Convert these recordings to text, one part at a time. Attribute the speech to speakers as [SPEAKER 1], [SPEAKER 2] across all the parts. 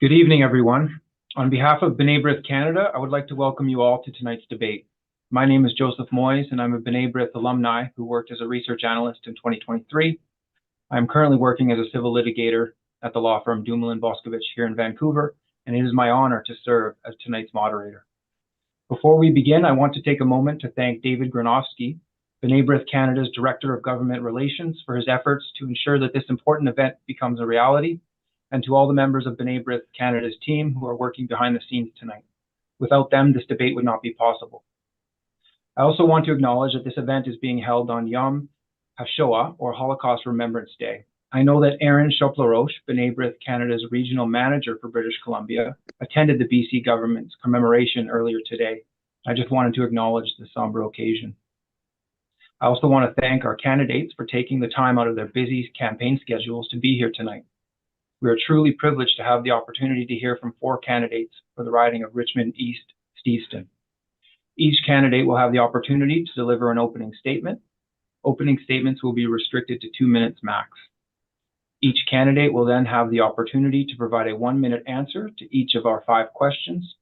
[SPEAKER 1] Good evening, everyone. On behalf of B'nai Brith Canada, I would like to welcome you all to tonight's debate. My name is Joseph Moyes, and I'm a B'nai Brith alumni who worked as a research analyst in 2023. I'm currently working as a civil litigator at the law firm Dumoulin Boscovich here in Vancouver, and it is my honor to serve as tonight's moderator. Before we begin, I want to take a moment to thank David Gronowski, B'nai Brith Canada's Director of Government Relations, for his efforts to ensure that this important event becomes a reality, and to all the members of B'nai Brith Canada's team who are working behind the scenes tonight. Without them, this debate would not be possible. I also want to acknowledge that this event is being held on Yom HaShoah, or Holocaust Remembrance Day. I know that Aaron Choplaroche, B'nai Brith Canada's regional manager for British Columbia, attended the BC government's commemoration earlier today. I just wanted to acknowledge the somber occasion. I also want to thank our candidates for taking the time out of their busy campaign schedules to be here tonight. We are truly privileged to have the opportunity to hear from 4 candidates for the riding of Richmond East-Steveston. Each candidate will have the opportunity to deliver an opening statement. Opening statements will be restricted to 2 minutes max. Each candidate will then have the opportunity to provide a 1-minute answer to each of our 5 questions.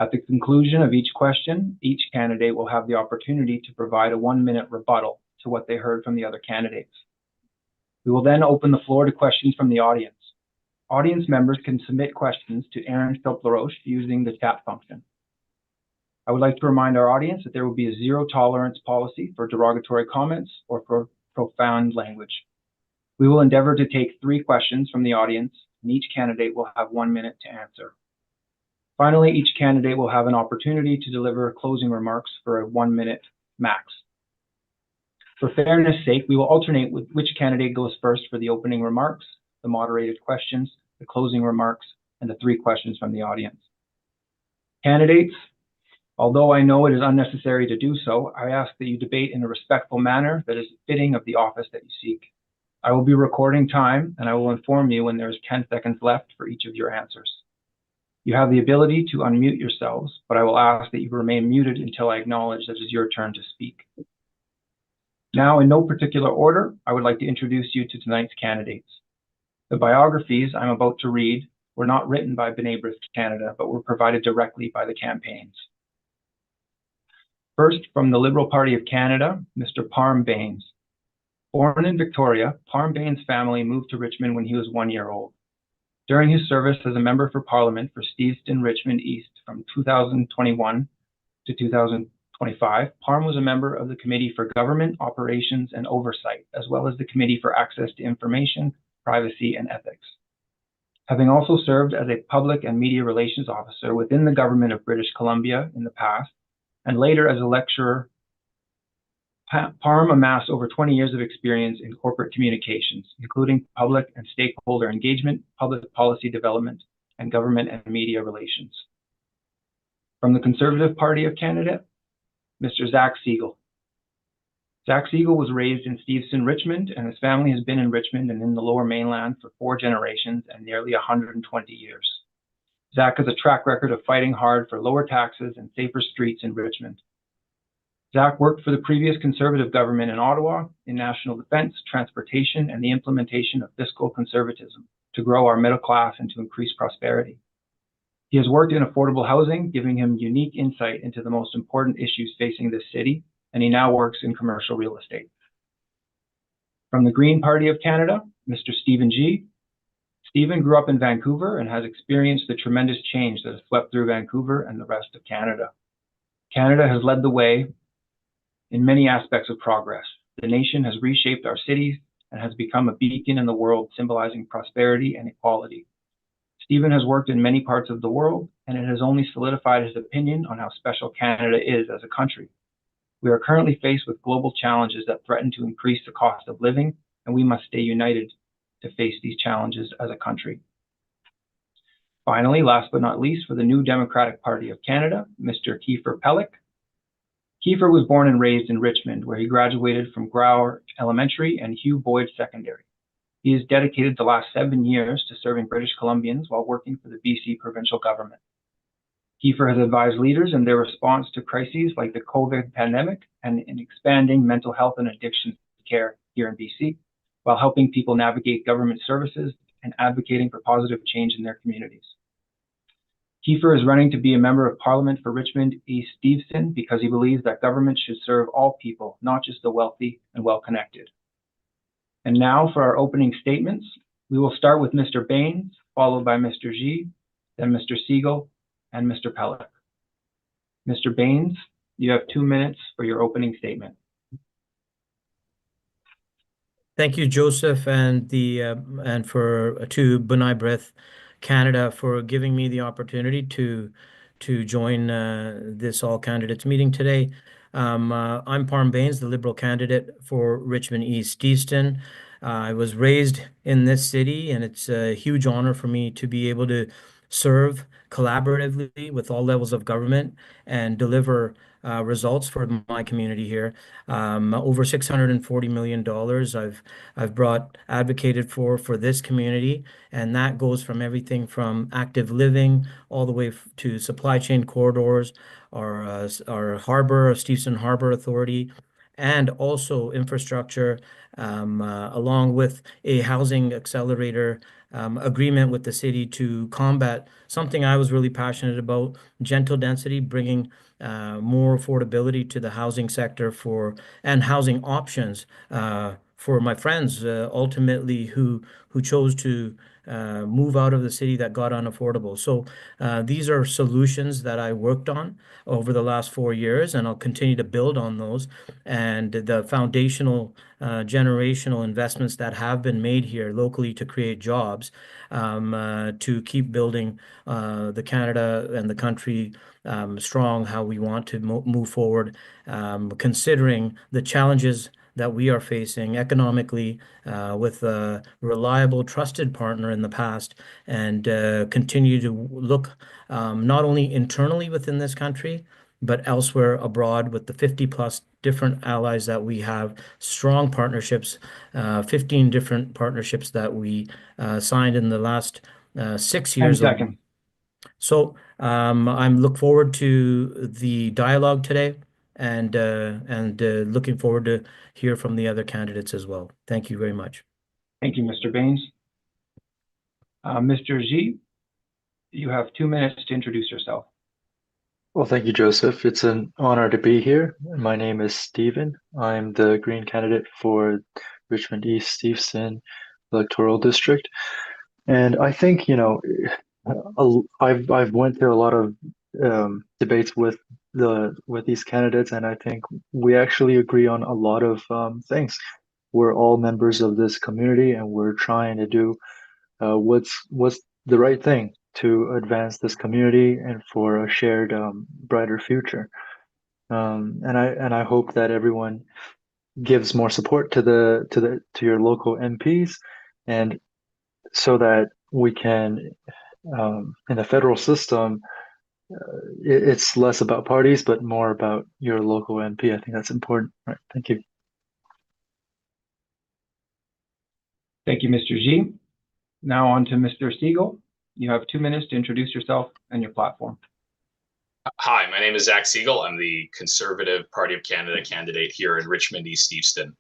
[SPEAKER 1] At the conclusion of each question, each candidate will have the opportunity to provide a 1-minute rebuttal to what they heard from the other candidates. We will then open the floor to questions from the audience. Audience members can submit questions to Aaron Choplaroche using the chat function. I would like to remind our audience that there will be a zero tolerance policy for derogatory comments or for profound language. We will endeavor to take 3 questions from the audience, and each candidate will have 1 minute to answer. Finally, each candidate will have an opportunity to deliver closing remarks for a 1 minute max. For fairness' sake, we will alternate with which candidate goes first for the opening remarks, the moderated questions, the closing remarks, and the 3 questions from the audience. Candidates, although I know it is unnecessary to do so, I ask that you debate in a respectful manner that is fitting of the office that you seek. I will be recording time, and I will inform you when there is 10 seconds left for each of your answers. You have the ability to unmute yourselves, but I will ask that you remain muted until I acknowledge that it is your turn to speak. Now, in no particular order, I would like to introduce you to tonight's candidates. The biographies I'm about to read were not written by B'nai Brith Canada, but were provided directly by the campaigns. First, from the Liberal Party of Canada, Mr. Parm Bains. Born in Victoria, Parm Bains' family moved to Richmond when he was 1 year old. During his service as a member for Parliament for Steveston, Richmond East from 2021 to 2025, Parm was a member of the Committee for Government, Operations and Oversight, as well as the Committee for Access to Information, Privacy and Ethics. Having also served as a public and media relations officer within the government of British Columbia in the past, and later as a lecturer, Parm amassed over 20 years of experience in corporate communications, including public and stakeholder engagement, public policy development, and government and media relations. From the Conservative Party of Canada, Mr. Zach Segal. Zach Segal was raised in Steveston, Richmond, and his family has been in Richmond and in the Lower Mainland for 4 generations and nearly 120 years. Zach has a track record of fighting hard for lower taxes and safer streets in Richmond. Zach worked for the previous Conservative government in Ottawa in national defense, transportation, and the implementation of fiscal conservatism to grow our middle class and to increase prosperity. He has worked in affordable housing, giving him unique insight into the most important issues facing this city, and he now works in commercial real estate. From the Green Party of Canada, Mr. Stephen G. Stephen grew up in Vancouver and has experienced the tremendous change that has swept through Vancouver and the rest of Canada. Canada has led the way in many aspects of progress. The nation has reshaped our cities and has become a beacon in the world, symbolizing prosperity and equality. Stephen has worked in many parts of the world, and it has only solidified his opinion on how special Canada is as a country. We are currently faced with global challenges that threaten to increase the cost of living, and we must stay united to face these challenges as a country. Finally, last but not least, for the New Democratic Party of Canada, Mr. Keefer Pelech. Keefer was born and raised in Richmond, where he graduated from Gower Elementary and Hugh Boyd Secondary. He has dedicated the last 7 years to serving British Columbians while working for the BC provincial government. Keefer has advised leaders in their response to crises like the COVID pandemic and in expanding mental health and addiction care here in BC, while helping people navigate government services and advocating for positive change in their communities. Keefer is running to be a member of Parliament for Richmond East-Steveston because he believes that government should serve all people, not just the wealthy and well-connected. And now for our opening statements. We will start with Mr. Bains, followed by Mr. G, then Mr. Segal, and Mr. Pelech. Mr. Bains, you have 2 minutes for your opening statement.
[SPEAKER 2] Thank you, Joseph, and to B'nai Brith Canada for giving me the opportunity to join this all candidates meeting today. I'm Parm Bains, the Liberal candidate for Richmond East-Steveston. I was raised in this city, and it's a huge honor for me to be able to serve collaboratively with all levels of government and deliver results for my community here. Over $640 million I've advocated for this community, and that goes from everything from active living all the way to supply chain corridors, our harbor, Steveston Harbor Authority, and also infrastructure, along with a housing accelerator agreement with the city to combat something I was really passionate about, gentle density, bringing more affordability to the housing sector and housing options for my friends ultimately who chose to move out of the city that got unaffordable. So these are solutions that I worked on over the last 4 years, and I'll continue to build on those. And the foundational generational investments that have been made here locally to create jobs, to keep building the Canada and the country strong, how we want to move forward, considering the challenges that we are facing economically with a reliable, trusted partner in the past, and continue to look not only internally within this country, but elsewhere abroad with the 50 plus different allies that we have, strong partnerships, 15 different partnerships that we signed in the last 6 years.
[SPEAKER 1] 10 seconds.
[SPEAKER 2] So I'm look forward to the dialogue today, and looking forward to hear from the other candidates as well. Thank you very much.
[SPEAKER 1] Thank you, Mr. Bains. Mr. G, you have 2 minutes to introduce yourself.
[SPEAKER 3] Well, thank you, Joseph. It's an honor to be here. My name is Stephen. I'm the Green candidate for Richmond East-Steveston electoral district. And I think, I've went through a lot of debates with these candidates, and I think we actually agree on a lot of things. We're all members of this community, and we're trying to do what's the right thing to advance this community and for a shared brighter future. And I hope that everyone gives more support to your local MPs, and so that we can in the federal system, it's less about parties but more about your local MP. I think that's important. Right. Thank you.
[SPEAKER 1] Thank you, Mr. G. Now on to Mr. Segal. You have 2 minutes to introduce yourself and your platform.
[SPEAKER 4] Hi, my name is Zach Segal. I'm the Conservative Party of Canada candidate here in Richmond East-Steveston.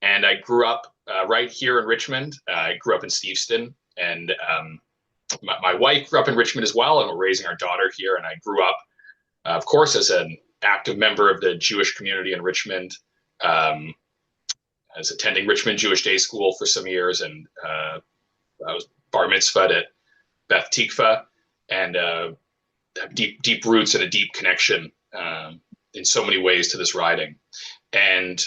[SPEAKER 4] And I grew up right here in Richmond. I grew up in Steveston, and my wife grew up in Richmond as well, and we're raising our daughter here. And I grew up, of course, as an active member of the Jewish community in Richmond, as attending Richmond Jewish Day School for some years, and I was bar mitzvahed at Beth Tikva, and have deep roots and a deep connection in so many ways to this riding. And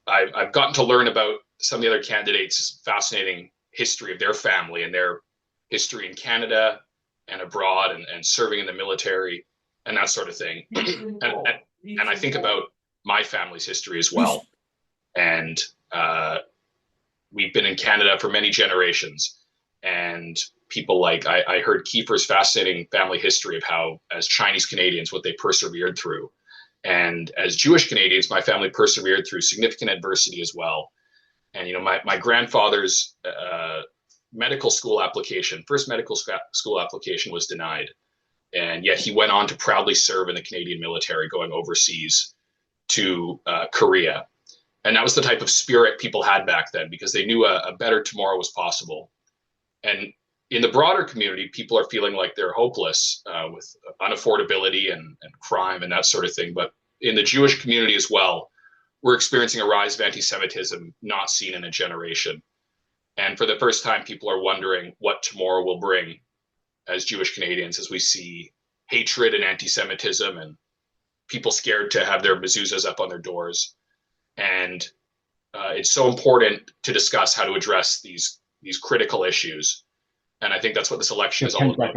[SPEAKER 4] I've gotten to learn about some of the other candidates' fascinating history of their family and their history in Canada and abroad, and serving in the military and that sort of thing. And I think about my family's history as well. And we've been in Canada for many generations, and people like, I heard Keefer's fascinating family history of how, as Chinese Canadians, what they persevered through. And as Jewish Canadians, my family persevered through significant adversity as well. And, my grandfather's medical school application, first medical school application, was denied. And yet he went on to proudly serve in the Canadian military, going overseas to Korea. And that was the type of spirit people had back then, because they knew a better tomorrow was possible. And in the broader community, people are feeling like they're hopeless with unaffordability and crime and that sort of thing. But in the Jewish community as well, we're experiencing a rise of anti-Semitism not seen in a generation. And for the first time, people are wondering what tomorrow will bring as Jewish Canadians, as we see hatred and anti-Semitism and people scared to have their mezuzahs up on their doors. And it's so important to discuss how to address these critical issues. And I think that's what this election is all about.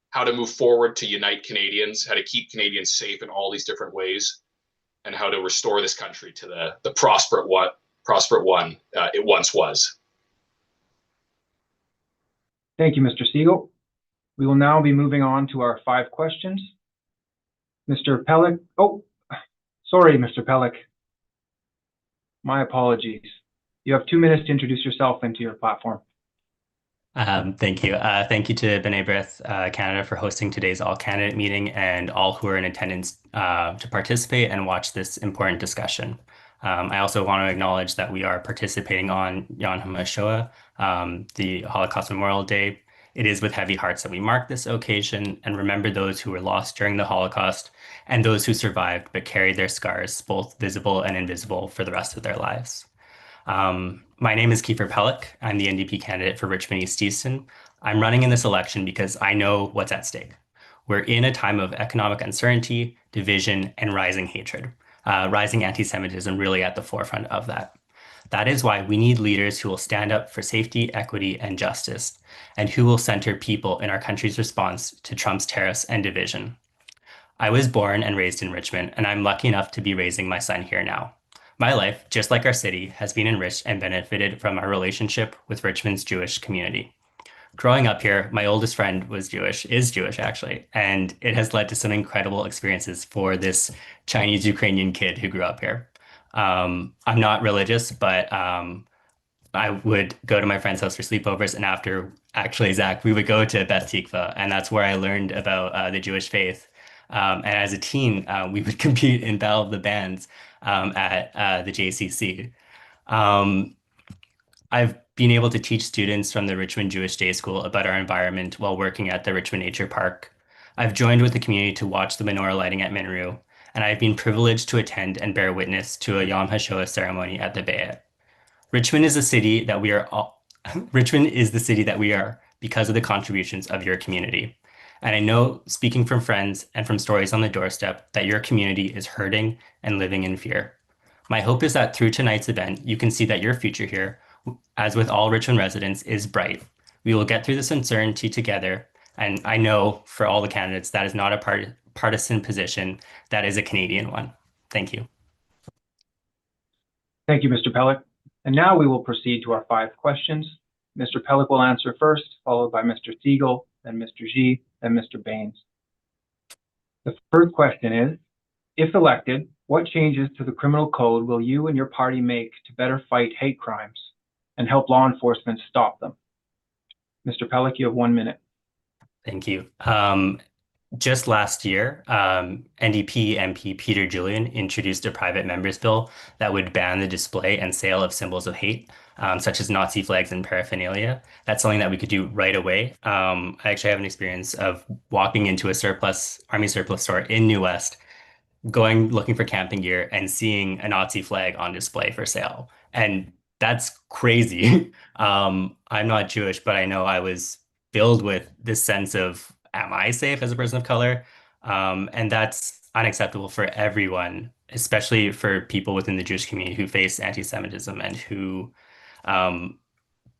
[SPEAKER 4] How to move forward to unite Canadians, how to keep Canadians safe in all these different ways, and how to restore this country to the prosperous one it once was.
[SPEAKER 1] Thank you, Mr. Segal. We will now be moving on to our 5 questions. Mr. Pelech, oh, sorry, Mr. Pelech. My apologies. You have 2 minutes to introduce yourself and to your platform.
[SPEAKER 5] Thank you. Thank you to B'nai Brith Canada for hosting today's all-candidate meeting and all who are in attendance to participate and watch this important discussion. I also want to acknowledge that we are participating on Yom HaShoah, the Holocaust Memorial Day. It is with heavy hearts that we mark this occasion and remember those who were lost during the Holocaust and those who survived but carried their scars, both visible and invisible, for the rest of their lives. My name is Keefer Pelech. I'm the NDP candidate for Richmond East-Steveston. I'm running in this election because I know what's at stake. We're in a time of economic uncertainty, division, and rising hatred. Rising anti-Semitism really at the forefront of that. That is why we need leaders who will stand up for safety, equity, and justice, and who will center people in our country's response to Trump's tariffs and division. I was born and raised in Richmond, and I'm lucky enough to be raising my son here now. My life, just like our city, has been enriched and benefited from our relationship with Richmond's Jewish community. Growing up here, my oldest friend is Jewish actually, and it has led to some incredible experiences for this Chinese Ukrainian kid who grew up here. I'm not religious, but I would go to my friend's house for sleepovers, and after, actually, Zach, we would go to Beth Tikva, and that's where I learned about the Jewish faith. And as a teen, we would compete in Battle of the Bands at the JCC. I've been able to teach students from the Richmond Jewish Day School about our environment while working at the Richmond Nature Park. I've joined with the community to watch the menorah lighting at Minru, and I've been privileged to attend and bear witness to a Yom HaShoah ceremony at the Bayet. Richmond is the city that we are Richmond is the city that we are because of the contributions of your community. And I know, speaking from friends and from stories on the doorstep, that your community is hurting and living in fear. My hope is that through tonight's event, you can see that your future here, as with all Richmond residents, is bright. We will get through this uncertainty together. And I know for all the candidates, that is not a partisan position. That is a Canadian one. Thank you.
[SPEAKER 1] Thank you, Mr. Pelech. And now we will proceed to our 5 questions. Mr. Pelech will answer first, followed by Mr. Segal, then Mr. G, then Mr. Bains. The first question is, if elected, what changes to the criminal code will you and your party make to better fight hate crimes and help law enforcement stop them? Mr. Pelech, you have 1 minute.
[SPEAKER 5] Thank you. Just last year, NDP MP Peter Julian introduced a private members bill that would ban the display and sale of symbols of hate, such as Nazi flags and paraphernalia. That's something that we could do right away. I actually have an experience of walking into a Army surplus store in New West, looking for camping gear and seeing a Nazi flag on display for sale. And that's crazy. I'm not Jewish, but I know I was filled with this sense of, am I safe as a person of color? And that's unacceptable for everyone, especially for people within the Jewish community who face anti-Semitism and who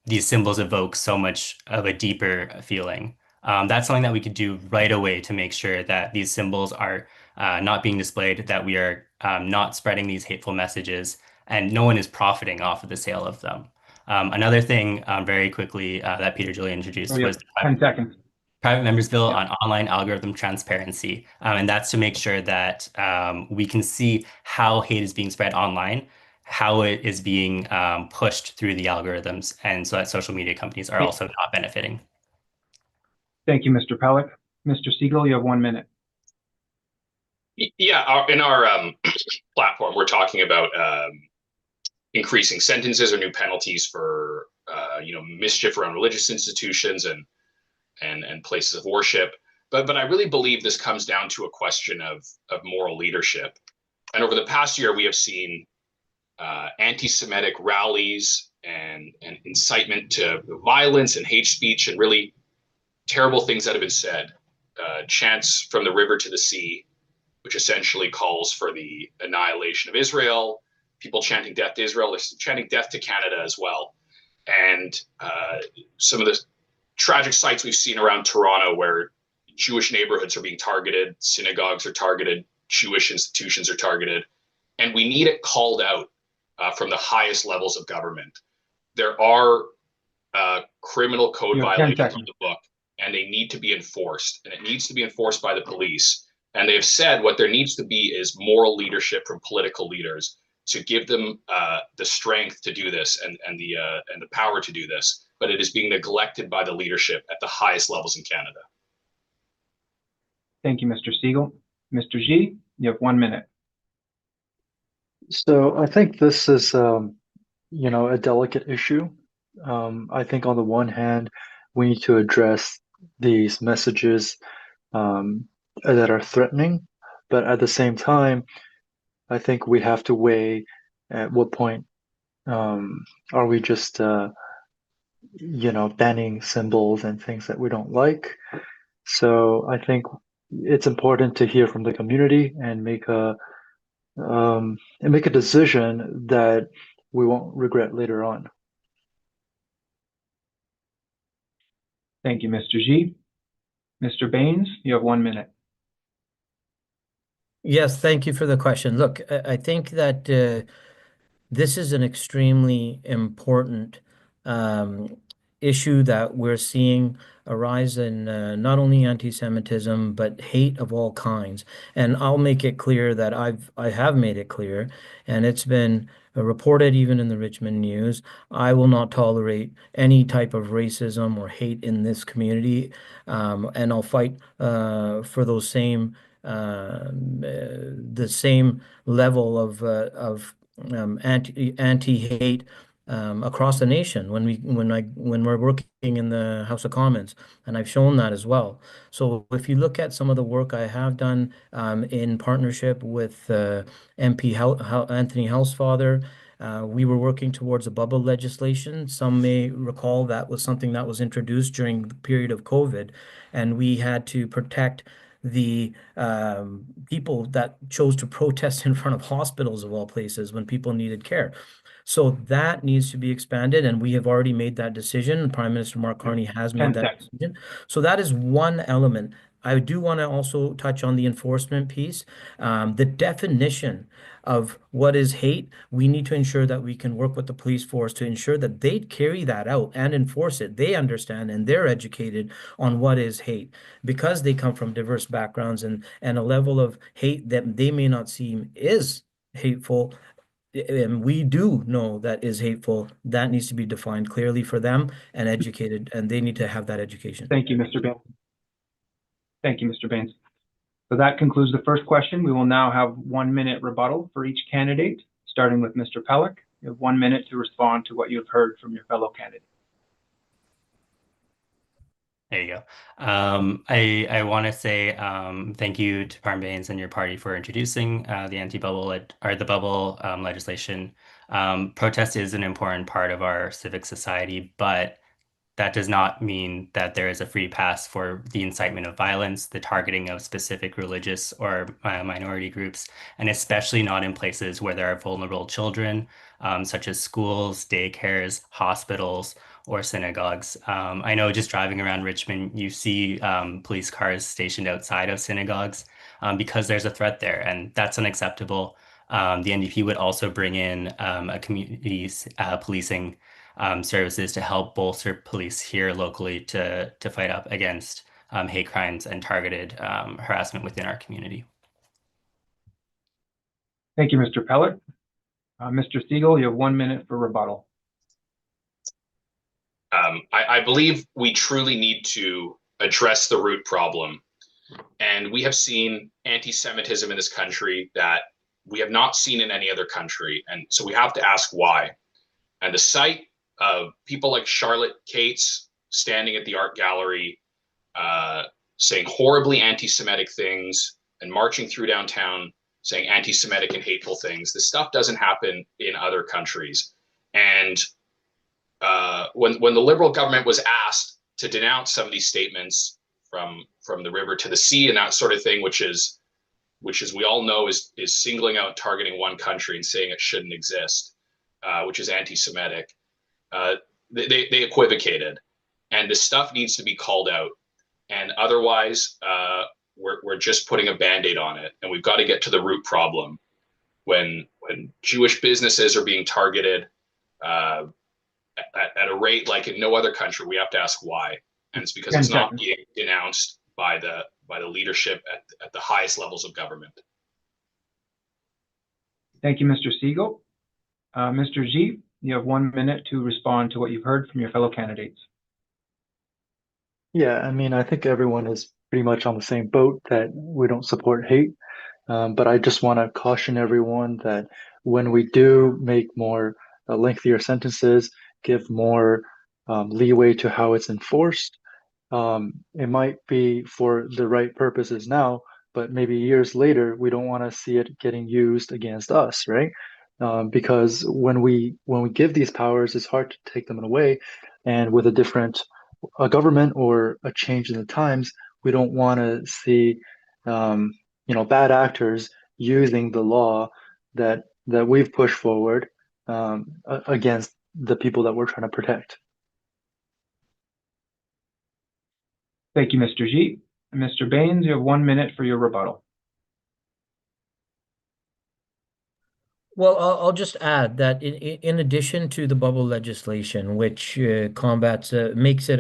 [SPEAKER 5] these symbols evoke so much of a deeper feeling. That's something that we could do right away to make sure that these symbols are not being displayed, that we are not spreading these hateful messages, and no one is profiting off of the sale of them. Another thing very quickly that Peter Julian introduced was
[SPEAKER 1] 10 seconds.
[SPEAKER 5] Private members bill on online algorithm transparency. And that's to make sure that we can see how hate is being spread online, how it is being pushed through the algorithms, and so that social media companies are also not benefiting.
[SPEAKER 1] Thank you, Mr. Pelech. Mr. Segal, you have 1 minute.
[SPEAKER 4] Yeah, in our platform, we're talking about increasing sentences or new penalties for mischief around religious institutions and places of worship. But I really believe this comes down to a question of moral leadership. And over the past year, we have seen anti-Semitic rallies and incitement to violence and hate speech and really terrible things that have been said. Chants from the river to the sea, which essentially calls for the annihilation of Israel. People chanting death to Israel, they're chanting death to Canada as well. And some of the tragic sights we've seen around Toronto where Jewish neighborhoods are being targeted, synagogues are targeted, Jewish institutions are targeted, and we need it called out from the highest levels of government. There are criminal code violations in the book, and they need to be enforced, and it needs to be enforced by the police. And they have said what there needs to be is moral leadership from political leaders to give them the strength to do this and the power to do this. But it is being neglected by the leadership at the highest levels in Canada.
[SPEAKER 1] Thank you, Mr. Segal. Mr. G, you have 1 minute.
[SPEAKER 3] So I think this is, a delicate issue. I think on the one hand, we need to address these messages that are threatening, but at the same time, I think we have to weigh at what point are we just, banning symbols and things that we don't like. So I think it's important to hear from the community and make a decision that we won't regret later on.
[SPEAKER 1] Thank you, Mr. G. Mr. Bains, you have 1 minute.
[SPEAKER 2] Yes, thank you for the question. Look, I think that this is an extremely important issue that we're seeing arise in not only anti-Semitism, but hate of all kinds. And I'll make it clear that I have made it clear, and it's been reported even in the Richmond News. I will not tolerate any type of racism or hate in this community, and I'll fight for those same the same level of anti-hate across the nation when we're working in the House of Commons, and I've shown that as well. So if you look at some of the work I have done in partnership with MP Anthony Housefather, we were working towards a bubble legislation. Some may recall that was something that was introduced during the period of COVID, and we had to protect the people that chose to protest in front of hospitals of all places when people needed care. So that needs to be expanded, and we have already made that decision. Prime Minister Mark Carney has made that decision. So that is one element. I do want to also touch on the enforcement piece. The definition of what is hate, we need to ensure that we can work with the police force to ensure that they carry that out and enforce it. They understand and they're educated on what is hate because they come from diverse backgrounds and a level of hate that they may not seem is hateful. And we do know that is hateful. That needs to be defined clearly for them and educated, and they need to have that education.
[SPEAKER 1] Thank you, Mr. Bains. Thank you, Mr. Bains. So that concludes the first question. We will now have 1 minute rebuttal for each candidate, starting with Mr. Pelech. You have 1 minute to respond to what you have heard from your fellow candidate.
[SPEAKER 5] There you go. I want to say thank you to Parm Bains and your party for introducing the anti-bubble or the bubble legislation. Protest is an important part of our civic society, but that does not mean that there is a free pass for the incitement of violence, the targeting of specific religious or minority groups, and especially not in places where there are vulnerable children, such as schools, daycares, hospitals, or synagogues. I know just driving around Richmond, you see police cars stationed outside of synagogues because there's a threat there, and that's unacceptable. The NDP would also bring in a community policing services to help bolster police here locally to fight up against hate crimes and targeted harassment within our community.
[SPEAKER 1] Thank you, Mr. Pelech. Mr. Segal, you have 1 minute for rebuttal.
[SPEAKER 4] I believe we truly need to address the root problem. And we have seen anti-Semitism in this country that we have not seen in any other country. And so we have to ask why. And the site people like Charlotte Cates standing at the art gallery, saying horribly anti-Semitic things and marching through downtown saying anti-Semitic and hateful things. This stuff doesn't happen in other countries. And when the Liberal government was asked to denounce some of these statements from the river to the sea and that sort of thing, which is we all know is singling out, targeting one country and saying it shouldn't exist, which is anti-Semitic, they equivocated. And this stuff needs to be called out. And otherwise, we're just putting a Band-Aid on it. And we've got to get to the root problem. When Jewish businesses are being targeted at a rate like in no other country, we have to ask why. And it's because it's not being denounced by the leadership at the highest levels of government.
[SPEAKER 1] Thank you, Mr. Segal. Mr. G, you have 1 minute to respond to what you've heard from your fellow candidates.
[SPEAKER 3] Yeah, I mean, I think everyone is pretty much on the same boat that we don't support hate. But I just want to caution everyone that when we do make more lengthier sentences, give more leeway to how it's enforced, it might be for the right purposes now, but maybe years later, we don't want to see it getting used against us, right? Because when we give these powers, it's hard to take them away. And with a government or a change in the times, we don't want to see bad actors using the law that we've pushed forward against the people that we're trying to protect.
[SPEAKER 1] Thank you, Mr. G. Mr. Bains, you have 1 minute for your rebuttal.
[SPEAKER 2] Well, I'll just add that in addition to the bubble legislation, which makes it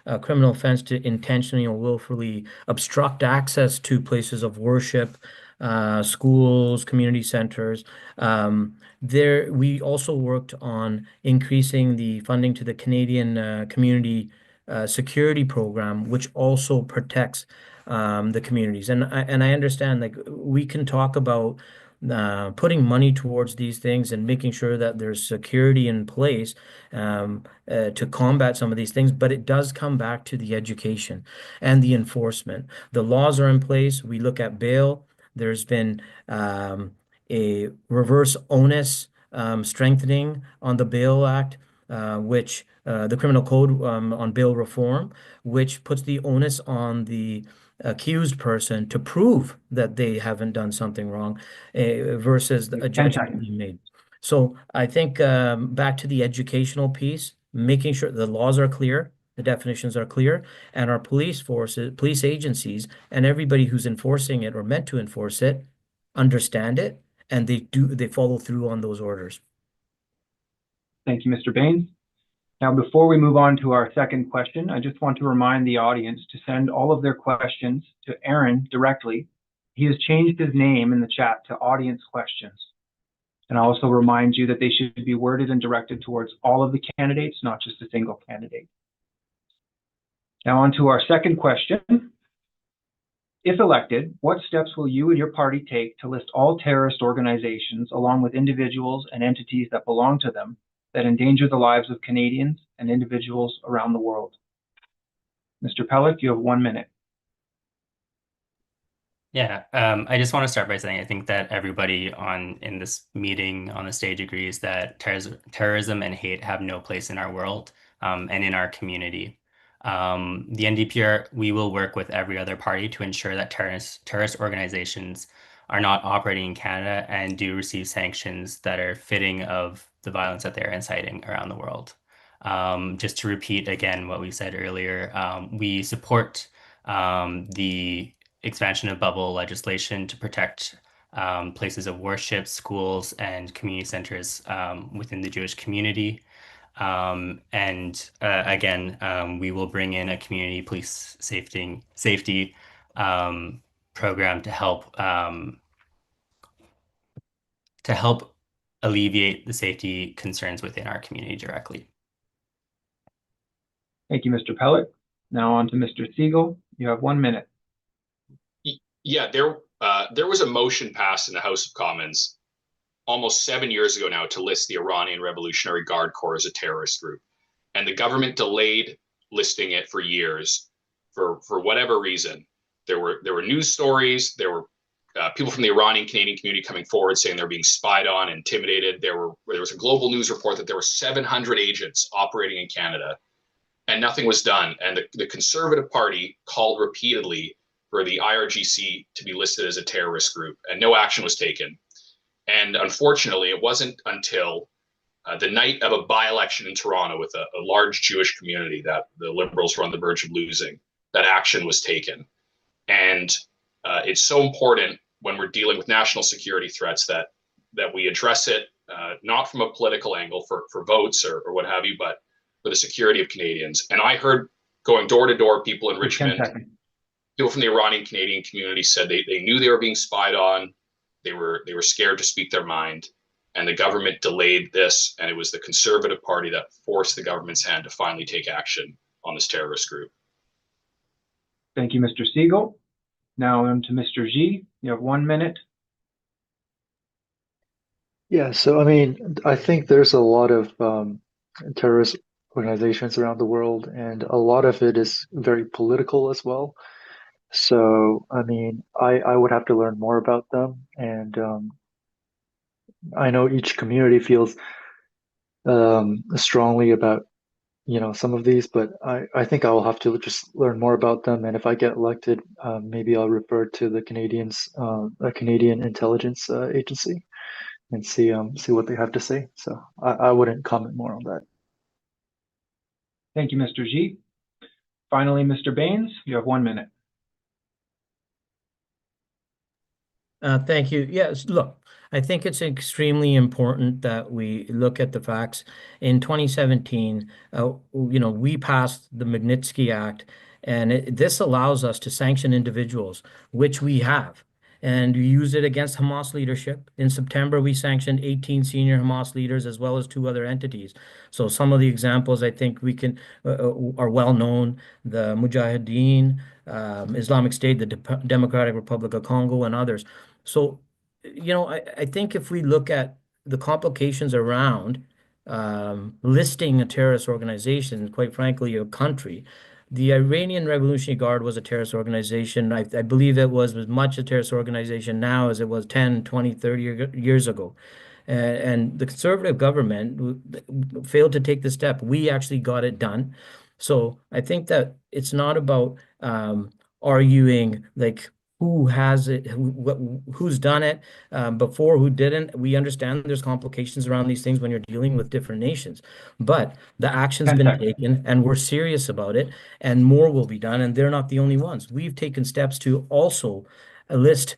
[SPEAKER 2] a criminal offense to intentionally or willfully obstruct access to places of worship, schools, community centers, we also worked on increasing the funding to the Canadian Community Security Program, which also protects the communities. And I understand, like, we can talk about putting money towards these things and making sure that there's security in place to combat some of these things, but it does come back to the education and the enforcement. The laws are in place. We look at bail. There's been a reverse onus strengthening on the Bail Act, which the criminal code on bail reform, which puts the onus on the accused person to prove that they haven't done something wrong versus a judgment being made. So I think back to the educational piece, making sure the laws are clear, the definitions are clear, and our police forces, police agencies, and everybody who's enforcing it or meant to enforce it understand it, and they follow through on those orders.
[SPEAKER 1] Thank you, Mr. Bains. Now, before we move on to our second question, I just want to remind the audience to send all of their questions to Aaron directly. He has changed his name in the chat to audience questions. And I also remind you that they should be worded and directed towards all of the candidates, not just a single candidate. Now on to our second question. If elected, what steps will you and your party take to list all terrorist organizations along with individuals and entities that belong to them that endanger the lives of Canadians and individuals around the world? Mr. Pelech, you have 1 minute.
[SPEAKER 5] Yeah, I just want to start by saying I think that everybody in this meeting on the stage agrees that terrorism and hate have no place in our world and in our community. The NDP, we will work with every other party to ensure that terrorist organizations are not operating in Canada and do receive sanctions that are fitting of the violence that they're inciting around the world. Just to repeat again what we said earlier, we support the expansion of bubble legislation to protect places of worship, schools, and community centers within the Jewish community. Again, we will bring in a community police safety program to help alleviate the safety concerns within our community directly.
[SPEAKER 1] Thank you, Mr. Pelech. Now on to Mr. Segal. You have 1 minute.
[SPEAKER 4] Yeah, there was a motion passed in the House of Commons almost 7 years ago now to list the Iranian Revolutionary Guard Corps as a terrorist group. And the government delayed listing it for years for whatever reason. There were news stories, there were people from the Iranian Canadian community coming forward saying they're being spied on, intimidated. There was a global news report that there were 700 agents operating in Canada, and nothing was done. And the Conservative Party called repeatedly for the IRGC to be listed as a terrorist group, and no action was taken. And unfortunately, it wasn't until the night of a by-election in Toronto with a large Jewish community that the Liberals were on the verge of losing that action was taken. And it's so important when we're dealing with national security threats that we address it, not from a political angle for votes or what have you, but for the security of Canadians. And I heard going door to door, people in Richmond, people from the Iranian Canadian community said they knew they were being spied on. They were scared to speak their mind, and the government delayed this. And it was the Conservative Party that forced the government's hand to finally take action on this terrorist group.
[SPEAKER 1] Thank you, Mr. Segal. Now on to Mr. G. You have 1 minute.
[SPEAKER 3] Yeah, so I mean, I think there's a lot of terrorist organizations around the world, and a lot of it is very political as well. So, I mean, I would have to learn more about them, and I know each community feels strongly about some of these, but I think I will have to just learn more about them. And if I get elected, maybe I'll refer to the Canadian Intelligence Agency, and see what they have to say. So I wouldn't comment more on that.
[SPEAKER 1] Thank you, Mr. G. Finally, Mr. Bains, you have 1 minute.
[SPEAKER 2] Thank you. Yes, look, I think it's extremely important that we look at the facts. In 2017, we passed the Magnitsky Act, and this allows us to sanction individuals, which we have, and we use it against Hamas leadership. In September, we sanctioned 18 senior Hamas leaders as well as 2 other entities. So some of the examples I think we can are well known: the Mujahideen, Islamic State, the Democratic Republic of Congo, and others. So, I think if we look at the complications around listing a terrorist organization, quite frankly, a country, the Iranian Revolutionary Guard was a terrorist organization. I believe it was as much a terrorist organization now as it was 10, 20, 30 years ago. And the Conservative government failed to take the step. We actually got it done. So I think that it's not about arguing like who has it, who's done it before, who didn't. We understand there's complications around these things when you're dealing with different nations, but the action's been taken, and we're serious about it, and more will be done, and they're not the only ones. We've taken steps to also list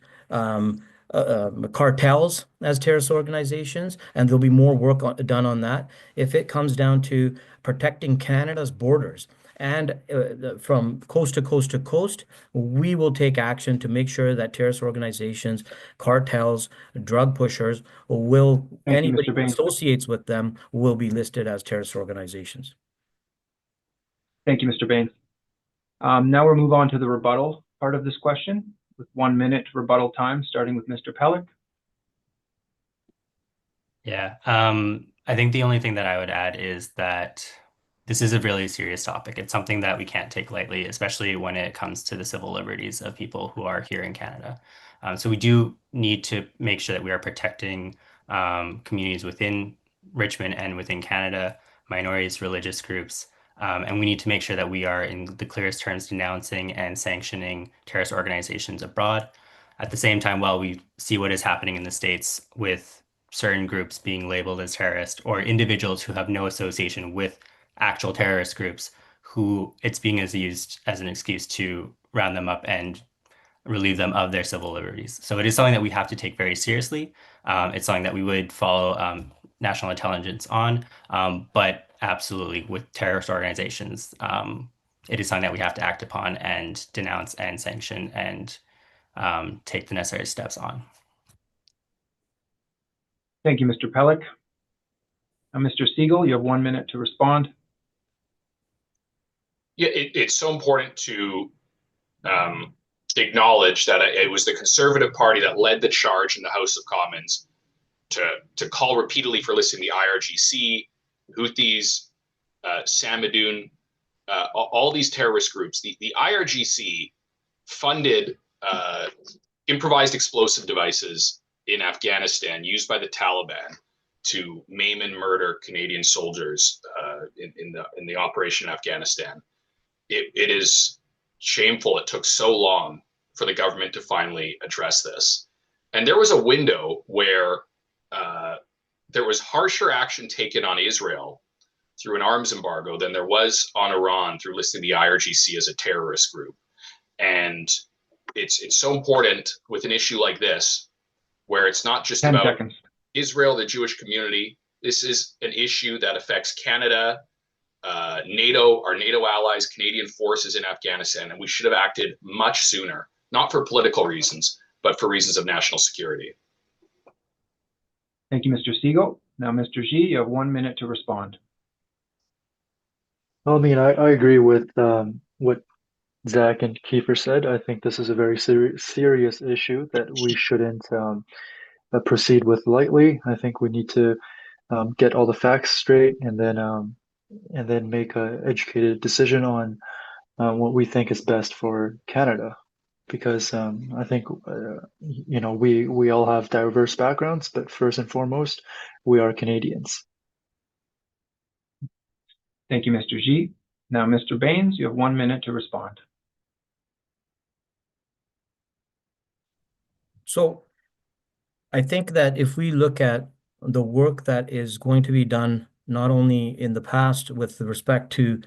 [SPEAKER 2] cartels as terrorist organizations, and there'll be more work done on that. If it comes down to protecting Canada's borders, and from coast to coast to coast, we will take action to make sure that terrorist organizations, cartels, drug pushers anybody who associates with them will be listed as terrorist organizations.
[SPEAKER 1] Thank you, Mr. Bains. Now we'll move on to the rebuttal part of this question with 1 minute rebuttal time, starting with Mr. Pelech.
[SPEAKER 5] Yeah, I think the only thing that I would add is that this is a really serious topic. It's something that we can't take lightly, especially when it comes to the civil liberties of people who are here in Canada. So we do need to make sure that we are protecting communities within Richmond and within Canada, minorities, religious groups, and we need to make sure that we are in the clearest terms denouncing and sanctioning terrorist organizations abroad. At the same time, while we see what is happening in the States with certain groups being labeled as terrorist, or individuals who have no association with actual terrorist groups, who it's being used as an excuse to round them up and relieve them of their civil liberties. So it is something that we have to take very seriously. It's something that we would follow national intelligence on, but absolutely with terrorist organizations, it is something that we have to act upon and denounce and sanction and take the necessary steps on.
[SPEAKER 1] Thank you, Mr. Pelech. Mr. Segal, you have 1 minute to respond.
[SPEAKER 4] Yeah, it's so important to acknowledge that it was the Conservative Party that led the charge in the House of Commons to call repeatedly for listing the IRGC, Houthis, Samadoun, all these terrorist groups. The IRGC funded improvised explosive devices in Afghanistan used by the Taliban to maim and murder Canadian soldiers in the operation in Afghanistan. It is shameful it took so long for the government to finally address this. And there was a window where there was harsher action taken on Israel through an arms embargo than there was on Iran through listing the IRGC as a terrorist group. And it's so important with an issue like this, where it's not just
[SPEAKER 1] 10
[SPEAKER 4] about
[SPEAKER 1] seconds.
[SPEAKER 4] Israel, the Jewish community. This is an issue that affects Canada, NATO, our NATO allies, Canadian forces in Afghanistan, and we should have acted much sooner, not for political reasons, but for reasons of national security.
[SPEAKER 1] Thank you, Mr. Segal. Now, Mr. G, you have 1 minute to respond.
[SPEAKER 3] Well, I mean, I agree with what Zach and Keefer said. I think this is a very serious issue that we shouldn't proceed with lightly. I think we need to get all the facts straight and then make an educated decision on what we think is best for Canada. Because I think we all have diverse backgrounds, but first and foremost, we are Canadians.
[SPEAKER 1] Thank you, Mr. G. Now, Mr. Bains, you have 1 minute to respond.
[SPEAKER 2] So I think that if we look at the work that is going to be done, not only in the past with respect to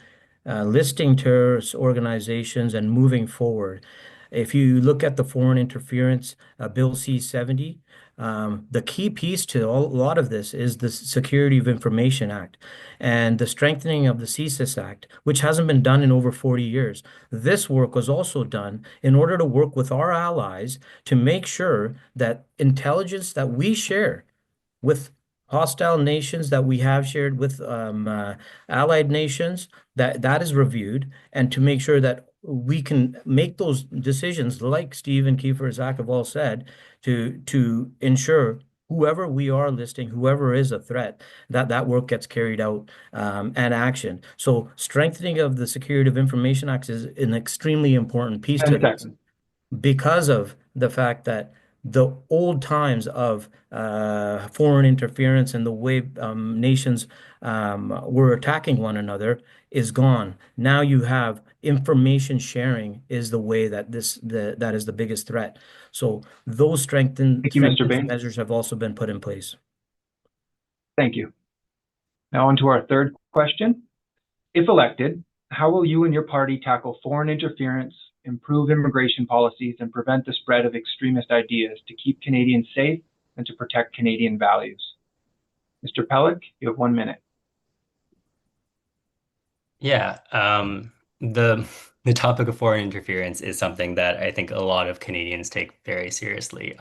[SPEAKER 2] listing terrorist organizations and moving forward, if you look at the foreign interference Bill C-70, the key piece to a lot of this is the Security of Information Act and the strengthening of the CSIS Act, which hasn't been done in over 40 years. This work was also done in order to work with our allies to make sure that intelligence that we share with hostile nations, that we have shared with allied nations, that is reviewed, and to make sure that we can make those decisions, like Steve and Keefer, Zach have all said, to ensure whoever we are listing, whoever is a threat, that work gets carried out and action. So strengthening of the Security of Information Act is an extremely important piece to this, because of the fact that the old times of foreign interference and the way nations were attacking one another is gone. Now you have information sharing is the way that that is the biggest threat. So those strengthened measures have also been put in place.
[SPEAKER 1] Thank you. Now on to our third question. If elected, how will you and your party tackle foreign interference, improve immigration policies, and prevent the spread of extremist ideas to keep Canadians safe and to protect Canadian values? Mr. Pelech, you have 1 minute.
[SPEAKER 5] Yeah, the topic of foreign interference is something that I think a lot of Canadians take very seriously.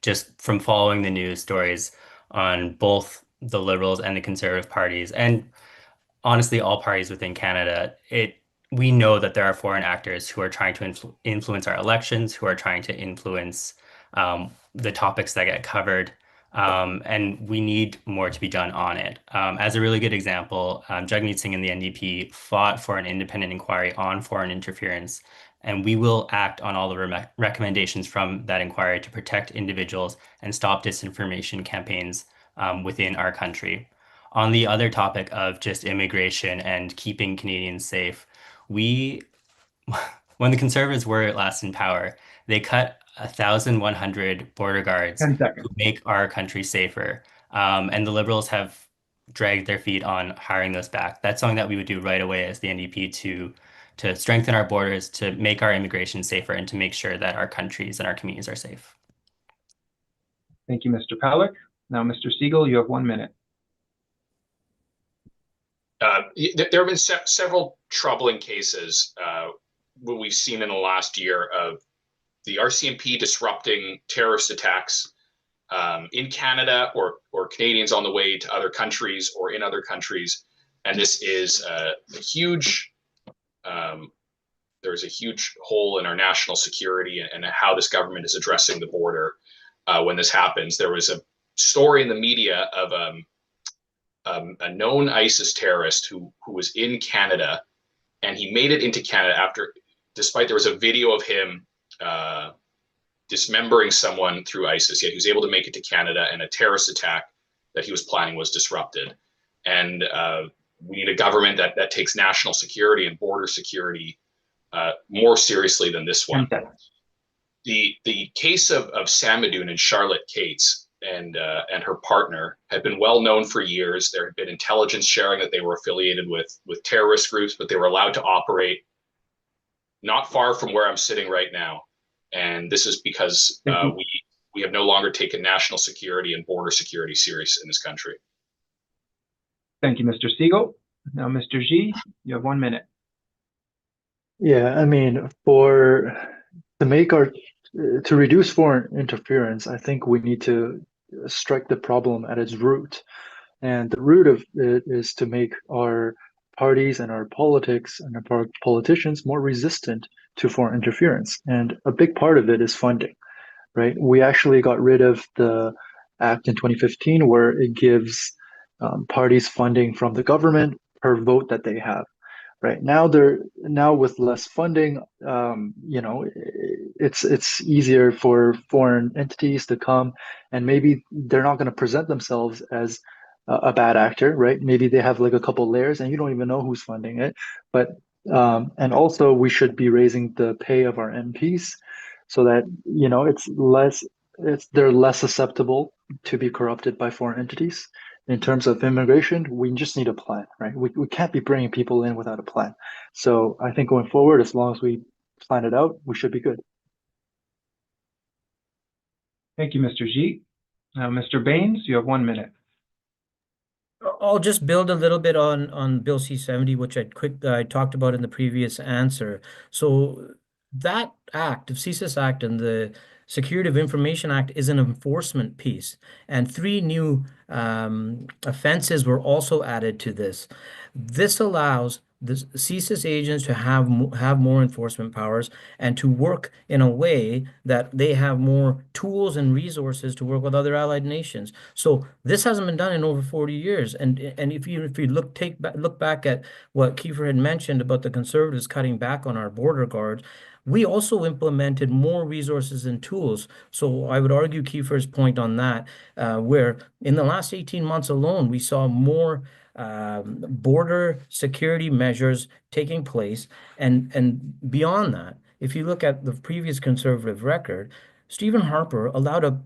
[SPEAKER 5] Just from following the news stories on both the Liberals and the Conservative parties, and honestly all parties within Canada, we know that there are foreign actors who are trying to influence our elections, who are trying to influence the topics that get covered. And we need more to be done on it. As a really good example, Jagmeet Singh and the NDP fought for an independent inquiry on foreign interference, and we will act on all the recommendations from that inquiry to protect individuals and stop disinformation campaigns within our country. On the other topic of just immigration and keeping Canadians safe, when the Conservatives were last in power, they cut 1,100 border guards
[SPEAKER 1] 10 seconds.
[SPEAKER 5] who make our country safer. And the Liberals have dragged their feet on hiring those back. That's something that we would do right away as the NDP to strengthen our borders, to make our immigration safer, and to make sure that our countries and our communities are safe.
[SPEAKER 1] Thank you, Mr. Pelech. Now, Mr. Segal, you have 1 minute.
[SPEAKER 4] There have been several troubling cases what we've seen in the last year of the RCMP disrupting terrorist attacks in Canada or Canadians on the way to other countries or in other countries. And this is a huge, there's a huge hole in our national security and how this government is addressing the border when this happens. There was story in the media of a known ISIS terrorist who was in Canada, and he made it into Canada despite there was a video of him dismembering someone through ISIS, yet he was able to make it to Canada, and a terrorist attack that he was planning was disrupted. And we need a government that takes national security and border security more seriously than this one. The case of Samadoun and Charlotte Cates and her partner had been well known for years. There had been intelligence sharing that they were affiliated with terrorist groups, but they were allowed to operate not far from where I'm sitting right now. And this is because we have no longer taken national security and border security serious in this country.
[SPEAKER 1] Thank you, Mr. Segal. Now, Mr. G, you have 1 minute.
[SPEAKER 3] Yeah, I mean, to reduce foreign interference, I think we need to strike the problem at its root. And the root of it is to make our parties and our politics and our politicians more resistant to foreign interference. And a big part of it is funding, right? We actually got rid of the act in 2015 where it gives parties funding from the government per vote that they have. Right now with less funding, it's easier for foreign entities to come, and maybe they're not going to present themselves as a bad actor, right? Maybe they have like a couple layers, and you don't even know who's funding it. But and also we should be raising the pay of our MPs so that they're less susceptible to be corrupted by foreign entities. In terms of immigration, we just need a plan, right? We can't be bringing people in without a plan. So I think going forward, as long as we plan it out, we should be good.
[SPEAKER 1] Thank you, Mr. G. Now, Mr. Bains, you have 1 minute.
[SPEAKER 2] I'll just build a little bit on Bill C-70, which I talked about in the previous answer. So that act, the CSIS Act and the Security of Information Act, is an enforcement piece, and 3 new offenses were also added to this. This allows the CSIS agents to have more enforcement powers and to work in a way that they have more tools and resources to work with other allied nations. So this hasn't been done in over 40 years. And if you look back at what Keefer had mentioned about the Conservatives cutting back on our border guards, we also implemented more resources and tools. So I would argue Keefer's point on that, where in the last 18 months alone, we saw more border security measures taking place. And beyond that, if you look at the previous Conservative record, Stephen Harper allowed a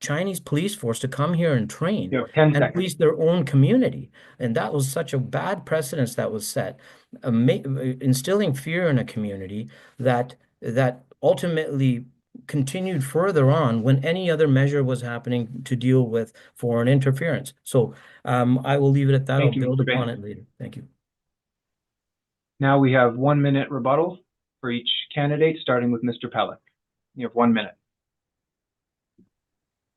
[SPEAKER 2] Chinese police force to come here and train and police their own community. And that was such a bad precedence that was set, instilling fear in a community that ultimately continued further on when any other measure was happening to deal with foreign interference. So I will leave it at that. I'll build upon it later. Thank you.
[SPEAKER 1] Now we have 1 minute rebuttal for each candidate, starting with Mr. Pelech. You have 1 minute.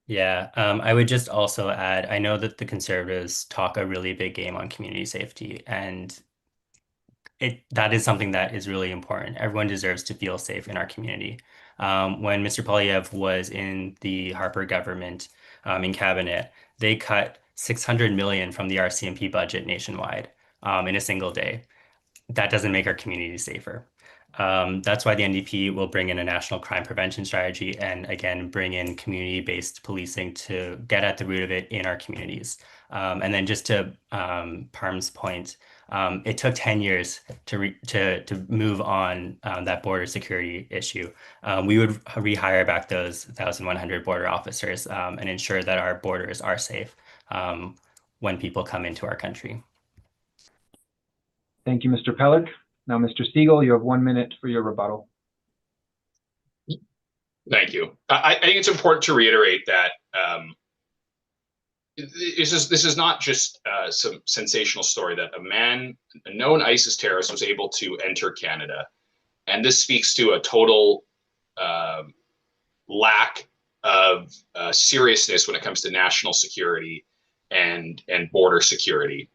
[SPEAKER 5] Yeah, I would just also add, I know that the Conservatives talk a really big game on community safety, and that is something that is really important. Everyone deserves to feel safe in our community. When Mr. Poilievre was in the Harper government in cabinet, they cut 600 million from the RCMP budget nationwide in a single day. That doesn't make our community safer. That's why the NDP will bring in a national crime prevention strategy and again bring in community-based policing to get at the root of it in our communities. And then just to Parm's point, it took 10 years to move on that border security issue. We would rehire back those 1,100 border officers and ensure that our borders are safe when people come into our country.
[SPEAKER 1] Thank you, Mr. Pelech. Now, Mr. Segal, you have 1 minute for your rebuttal.
[SPEAKER 4] Thank you. I think it's important to reiterate that this is not just some sensational story that a known ISIS terrorist was able to enter Canada. And this speaks to a total lack of seriousness when it comes to national security and border security.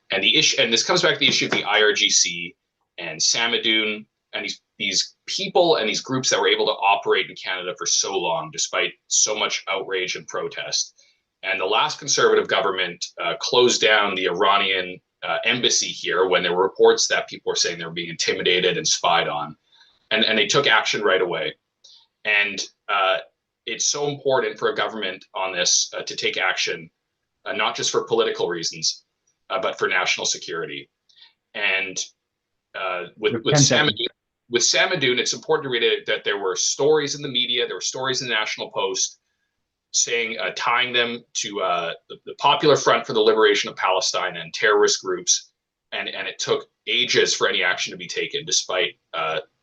[SPEAKER 4] And this comes back to the issue of the IRGC and Samadoun and these people and these groups that were able to operate in Canada for so long, despite so much outrage and protest. And the last conservative government closed down the Iranian embassy here when there were reports that people were saying they were being intimidated and spied on. And they took action right away. And it's so important for a government on this to take action, not just for political reasons, but for national security. And with Samadoun, it's important to read it that there were stories in the media, there were stories in the National Post saying, tying them to the Popular Front for the Liberation of Palestine and terrorist groups. And it took ages for any action to be taken, despite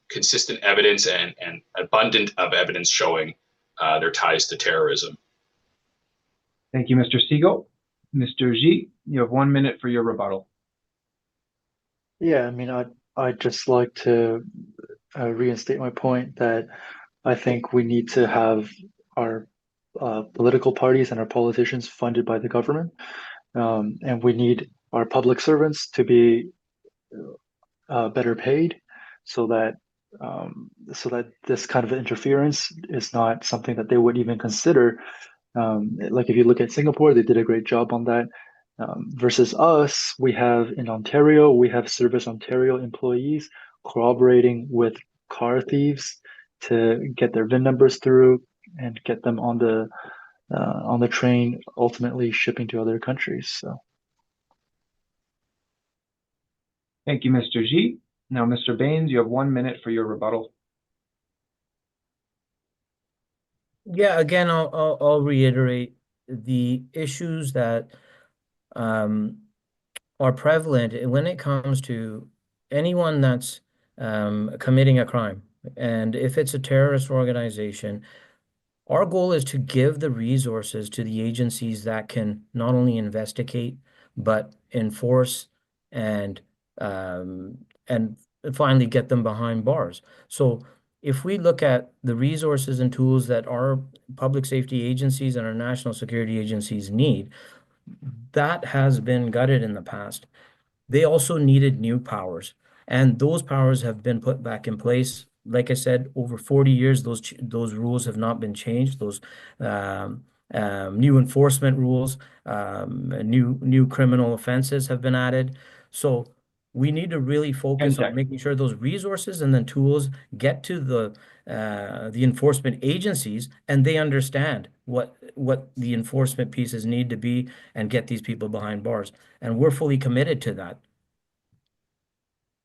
[SPEAKER 4] consistent evidence and abundant of evidence showing their ties to terrorism.
[SPEAKER 1] Thank you, Mr. Segal. Mr. G, you have 1 minute for your rebuttal.
[SPEAKER 3] Yeah, I mean, I'd just like to reinstate my point that I think we need to have our political parties and our politicians funded by the government, and we need our public servants to be better paid, so that this kind of interference is not something that they would even consider. Like if you look at Singapore, they did a great job on that. Versus us, we have in Ontario, we have Service Ontario employees cooperating with car thieves to get their VIN numbers through and get them on the train, ultimately shipping to other countries. So,
[SPEAKER 1] thank you, Mr. G. Now, Mr. Bains, you have 1 minute for your rebuttal.
[SPEAKER 2] Yeah, again, I'll reiterate the issues that are prevalent when it comes to anyone that's committing a crime. And if it's a terrorist organization, our goal is to give the resources to the agencies that can not only investigate, but enforce and finally get them behind bars. So if we look at the resources and tools that our public safety agencies and our national security agencies need, that has been gutted in the past. They also needed new powers, and those powers have been put back in place. Like I said, over 40 years, those rules have not been changed. Those new enforcement rules, new criminal offenses have been added. So we need to really focus on making sure those resources and then tools get to the enforcement agencies, and they understand what the enforcement pieces need to be and get these people behind bars. And we're fully committed to that.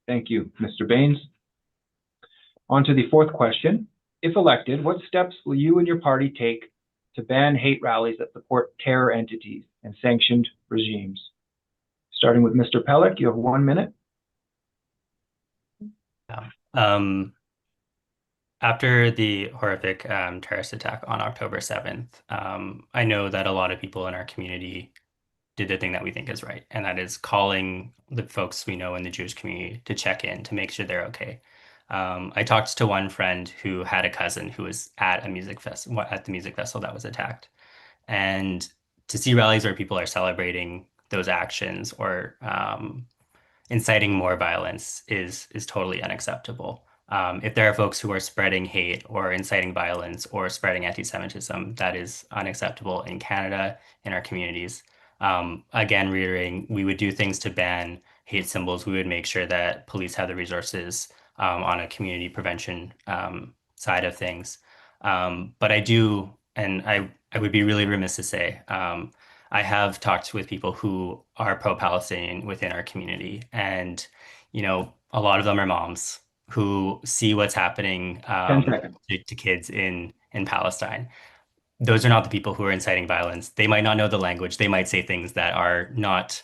[SPEAKER 1] Thank you, Mr. Bains. On to the fourth question. If elected, what steps will you and your party take to ban hate rallies that support terror entities and sanctioned regimes? Starting with Mr. Pelech, you have 1 minute.
[SPEAKER 5] After the horrific terrorist attack on October 7th, I know that a lot of people in our community did the thing that we think is right, and that is calling the folks we know in the Jewish community to check in to make sure they're okay. I talked to one friend who had a cousin who was at the music festival that was attacked, and to see rallies where people are celebrating those actions or inciting more violence is totally unacceptable. If there are folks who are spreading hate or inciting violence or spreading anti-Semitism, that is unacceptable in Canada, in our communities. Again, reiterating, we would do things to ban hate symbols. We would make sure that police have the resources on a community prevention side of things. But I do, and I would be really remiss to say, I have talked with people who are pro-Palestinian within our community, and a lot of them are moms who see what's happening to kids in Palestine. Those are not the people who are inciting violence. They might not know the language. They might say things that are not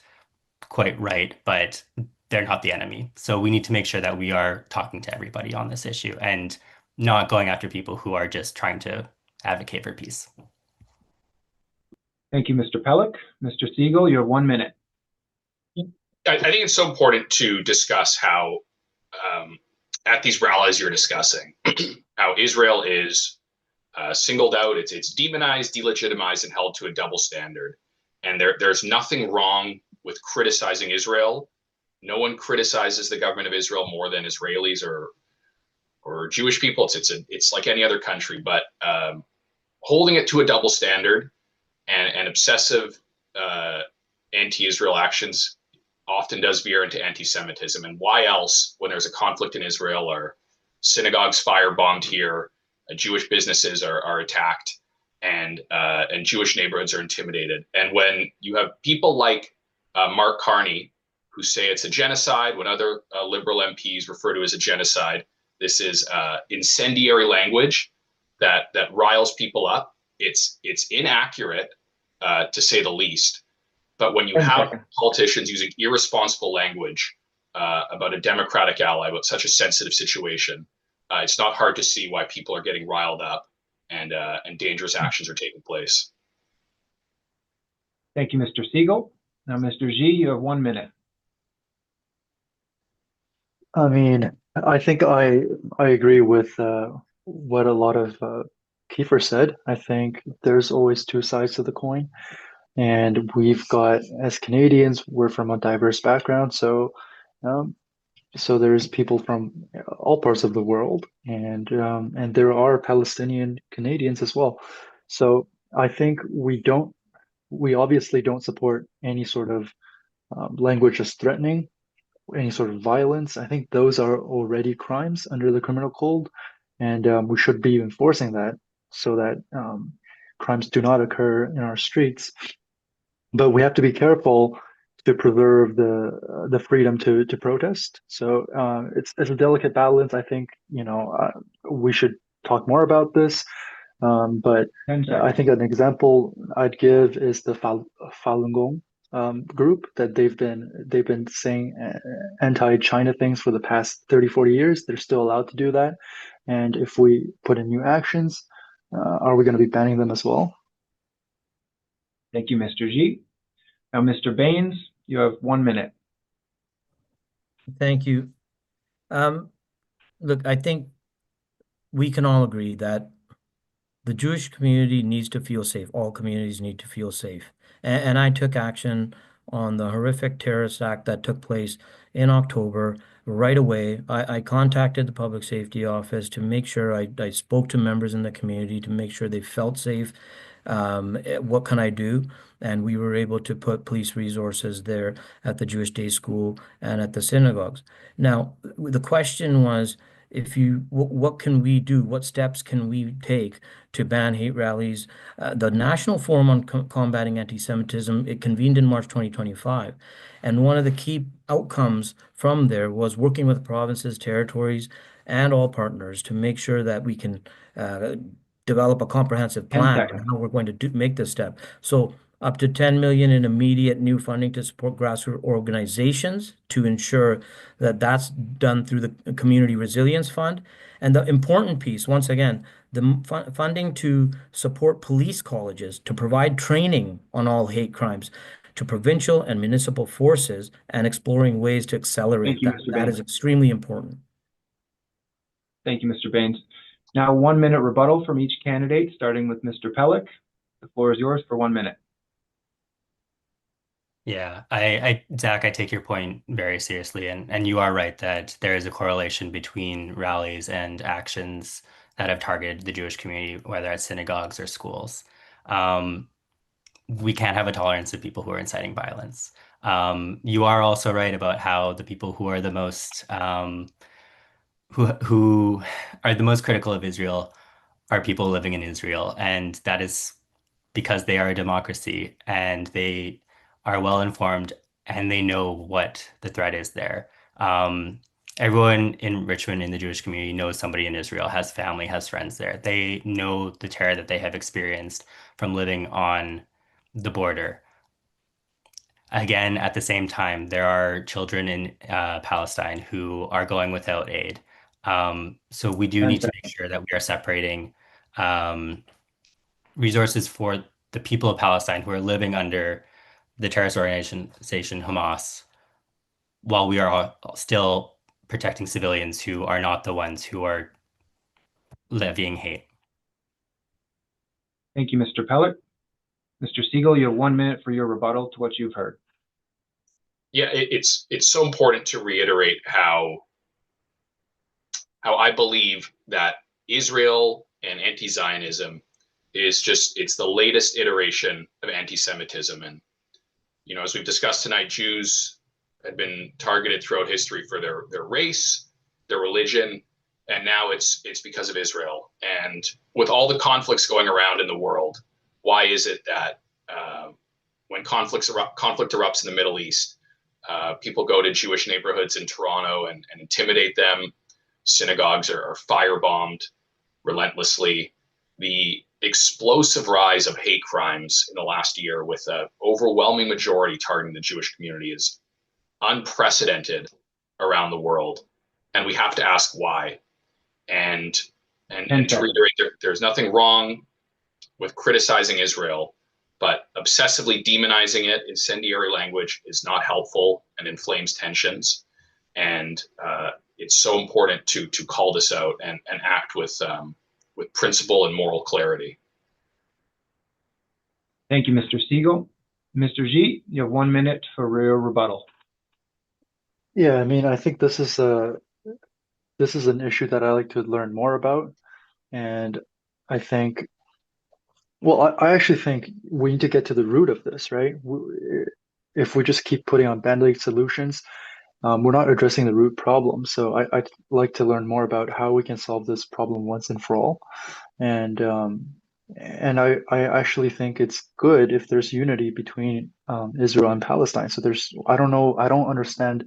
[SPEAKER 5] quite right, but they're not the enemy. So we need to make sure that we are talking to everybody on this issue and not going after people who are just trying to advocate for peace.
[SPEAKER 1] Thank you, Mr. Pelech. Mr. Segal, you have 1 minute.
[SPEAKER 4] I think it's so important to discuss how at these rallies you're discussing how Israel is singled out, it's demonized, delegitimized, and held to a double standard. And there's nothing wrong with criticizing Israel. No one criticizes the government of Israel more than Israelis or Jewish people. It's like any other country, but holding it to a double standard and obsessive anti-Israel actions often does veer into anti-Semitism. And why else, when there's a conflict in Israel, are synagogues firebombed here, Jewish businesses are attacked, and Jewish neighborhoods are intimidated. And when you have people like Mark Carney, who say it's a genocide, when other liberal MPs refer to it as a genocide, this is incendiary language that riles people up. It's inaccurate, to say the least. But when you have politicians using irresponsible language about a democratic ally, about such a sensitive situation, it's not hard to see why people are getting riled up and dangerous actions are taking place.
[SPEAKER 1] Thank you, Mr. Segal. Now, Mr. G, you have 1 minute.
[SPEAKER 3] I mean, I think I agree with what a lot of Keefer said. I think there's always two sides to the coin, and we've got, as Canadians, we're from a diverse background, so so there's people from all parts of the world, and there are Palestinian Canadians as well. So I think we obviously don't support any sort of language as threatening, any sort of violence. I think those are already crimes under the criminal code, and we should be enforcing that so that crimes do not occur in our streets. But we have to be careful to preserve the freedom to protest. So it's a delicate balance. I think we should talk more about this. But I think an example I'd give is the Falun Gong group that they've been saying anti-China things for the past 30, 40 years. They're still allowed to do that. And if we put in new actions, are we going to be banning them as well?
[SPEAKER 1] Thank you, Mr. G. Now, Mr. Bains, you have 1 minute.
[SPEAKER 2] Thank you. Look, I think we can all agree that the Jewish community needs to feel safe. All communities need to feel safe. And I took action on the horrific terrorist act that took place in October right away. I contacted the public safety office to make sure I spoke to members in the community to make sure they felt safe. What can I do? And we were able to put police resources there at the Jewish Day School and at the synagogues. Now, the question was, what can we do? What steps can we take to ban hate rallies? The National Forum on Combating Anti-Semitism, it convened in March 2025. And one of the key outcomes from there was working with provinces, territories, and all partners to make sure that we can develop a comprehensive plan on how we're going to make this step. So up to 10 million in immediate new funding to support grassroots organizations to ensure that that's done through the Community Resilience Fund. And the important piece, once again, the funding to support police colleges to provide training on all hate crimes to provincial and municipal forces and exploring ways to accelerate that. That is extremely important.
[SPEAKER 1] Thank you, Mr. Bains. Now, 1 minute rebuttal from each candidate, starting with Mr. Pelech. The floor is yours for 1 minute.
[SPEAKER 5] Yeah, Zach, I take your point very seriously, and you are right that there is a correlation between rallies and actions that have targeted the Jewish community, whether at synagogues or schools. We can't have a tolerance of people who are inciting violence. You are also right about how the people who are the most who are the most critical of Israel are people living in Israel, and that is because they are a democracy and they are well informed and they know what the threat is there. Everyone in Richmond in the Jewish community knows somebody in Israel, has family, has friends there. They know the terror that they have experienced from living on the border. Again, at the same time, there are children in Palestine who are going without aid. So we do need to make sure that we are separating resources for the people of Palestine who are living under the terrorist organization Hamas, while we are still protecting civilians who are not the ones who are levying hate.
[SPEAKER 1] Thank you, Mr. Pelech. Mr. Segal, you have 1 minute for your rebuttal to what you've heard.
[SPEAKER 4] Yeah, it's so important to reiterate how I believe that Israel and anti-Zionism is just, it's the latest iteration of anti-Semitism. And, you know, as we've discussed tonight, Jews had been targeted throughout history for their race, their religion, and now it's because of Israel. And with all the conflicts going around in the world, why is it that when conflict erupts in the Middle East, people go to Jewish neighborhoods in Toronto and intimidate them? Synagogues are firebombed relentlessly. The explosive rise of hate crimes in the last year, with an overwhelming majority targeting the Jewish community, is unprecedented around the world. And we have to ask why. And to reiterate, there's nothing wrong with criticizing Israel, but obsessively demonizing it, incendiary language, is not helpful and inflames tensions. And it's so important to call this out and act with principle and moral clarity.
[SPEAKER 1] Thank you, Mr. Segal. Mr. G, you have 1 minute for your rebuttal.
[SPEAKER 3] Yeah, I mean, I think this is an issue that I like to learn more about, and I think, well, I actually think we need to get to the root of this, right? If we just keep putting on band-aid solutions, we're not addressing the root problem. So I'd like to learn more about how we can solve this problem once and for all. And I actually think it's good if there's unity between Israel and Palestine. So I don't understand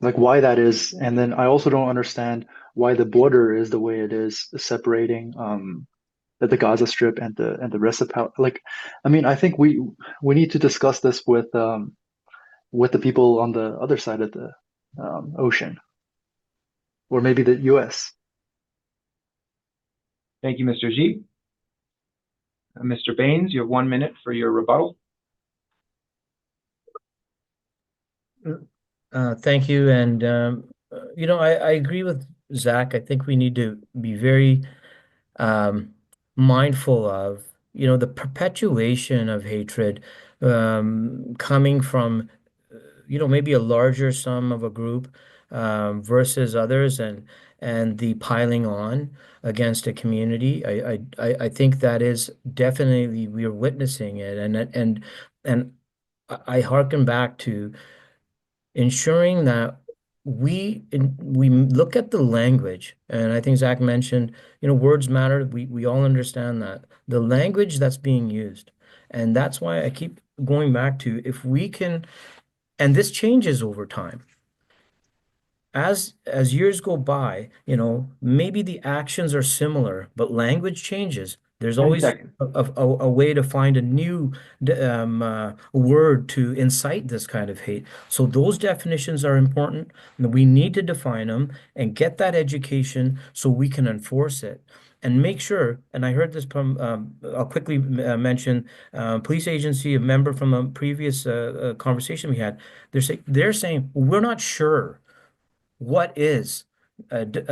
[SPEAKER 3] like why that is. And then I also don't understand why the border is the way it is, separating the Gaza Strip and the rest of like, I mean, I think we need to discuss this with the people on the other side of the ocean, or maybe the U.S.
[SPEAKER 1] Thank you, Mr. G. Mr. Bains, you have 1 minute for your rebuttal.
[SPEAKER 2] Thank you. And, you know, I agree with Zach. I think we need to be very mindful of, you know, the perpetuation of hatred coming from, you know, maybe a larger sum of a group versus others, and the piling on against a community. I think that is definitely, we are witnessing it, and I hearken back to ensuring that we look at the language, and I think Zach mentioned, you know, words matter. We all understand that the language that's being used, and that's why I keep going back to, if we can, and this changes over time. As years go by, you know, maybe the actions are similar, but language changes. There's
[SPEAKER 1] 10
[SPEAKER 2] always
[SPEAKER 1] seconds.
[SPEAKER 2] a way to find a new word to incite this kind of hate. So those definitions are important, and we need to define them and get that education so we can enforce it. And make sure, and I heard this from, I'll quickly mention, police agency, a member from a previous conversation we had, they're saying, we're not sure what is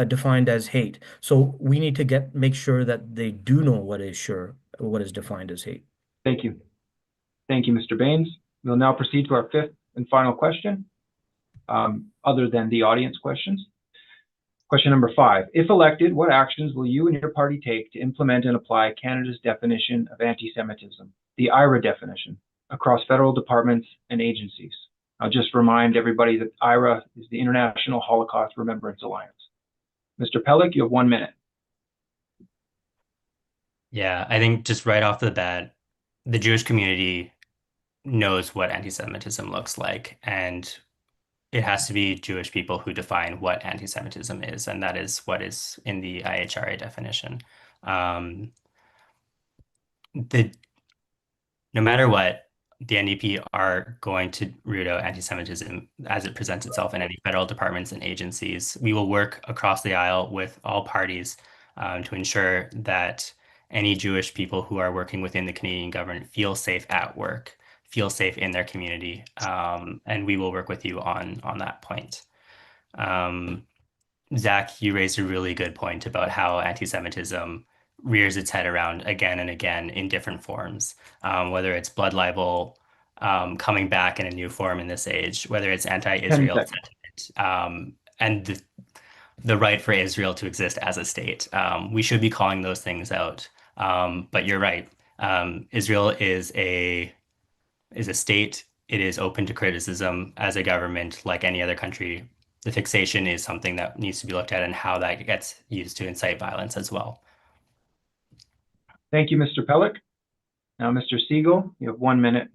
[SPEAKER 2] defined as hate. So we need to make sure that they do know what is defined as hate.
[SPEAKER 1] Thank you. Thank you, Mr. Bains. We'll now proceed to our 5th and final question, other than the audience questions. Question number 5. If elected, what actions will you and your party take to implement and apply Canada's definition of anti-Semitism, the IRA definition, across federal departments and agencies? I'll just remind everybody that IRA is the International Holocaust Remembrance Alliance. Mr. Pelech, you have 1 minute.
[SPEAKER 5] Yeah, I think just right off the bat, the Jewish community knows what anti-Semitism looks like, and it has to be Jewish people who define what anti-Semitism is, and that is what is in the IHRA definition. No matter what, the NDP are going to root out anti-Semitism as it presents itself in any federal departments and agencies. We will work across the aisle with all parties to ensure that any Jewish people who are working within the Canadian government feel safe at work, feel safe in their community, and we will work with you on that point. Zach, you raised a really good point about how anti-Semitism rears its head around again and again in different forms, whether it's blood libel coming back in a new form in this age, whether it's anti-Israel sentiment, and the right for Israel to exist as a state. We should be calling those things out. But you're right. Israel is a state. It is open to criticism as a government, like any other country. The fixation is something that needs to be looked at and how that gets used to incite violence as well.
[SPEAKER 1] Thank you, Mr. Pelech. Now, Mr. Segal, you have 1 minute.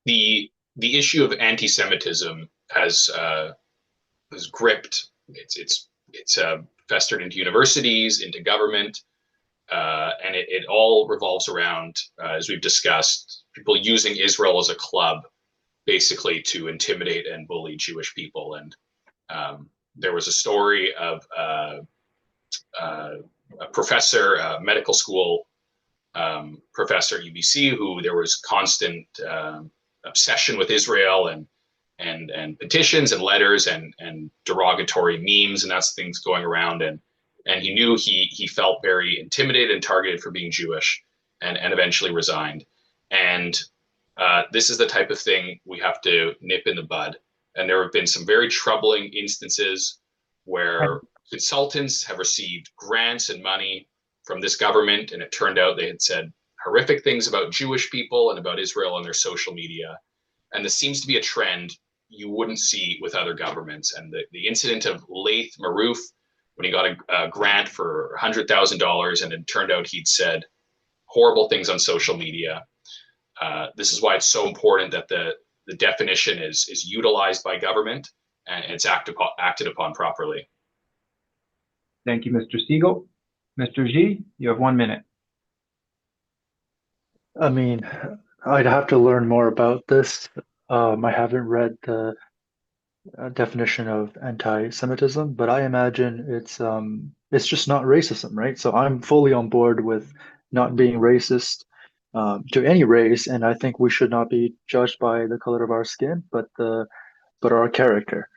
[SPEAKER 4] The issue of anti-Semitism has gripped. It's festered into universities, into government, and it all revolves around, as we've discussed, people using Israel as a club, basically to intimidate and bully Jewish people. And there was a story of a professor, a medical school professor at UBC, who there was constant obsession with Israel and petitions and letters and derogatory memes and that's things going around. And he knew he felt very intimidated and targeted for being Jewish and eventually resigned. And this is the type of thing we have to nip in the bud. And there have been some very troubling instances where consultants have received grants and money from this government, and it turned out they had said horrific things about Jewish people and about Israel on their social media. And this seems to be a trend you wouldn't see with other governments. And the incident of Laith Marouf, when he got a grant for $100,000 and it turned out he'd said horrible things on social media. This is why it's so important that the definition is utilized by government and it's acted upon properly.
[SPEAKER 1] Thank you, Mr. Segal. Mr. G, you have 1 minute.
[SPEAKER 3] I mean, I'd have to learn more about this. I haven't read the definition of anti-Semitism, but I imagine it's just not racism, right? So I'm fully on board with not being racist to any race, and I think we should not be judged by the color of our skin, but our character.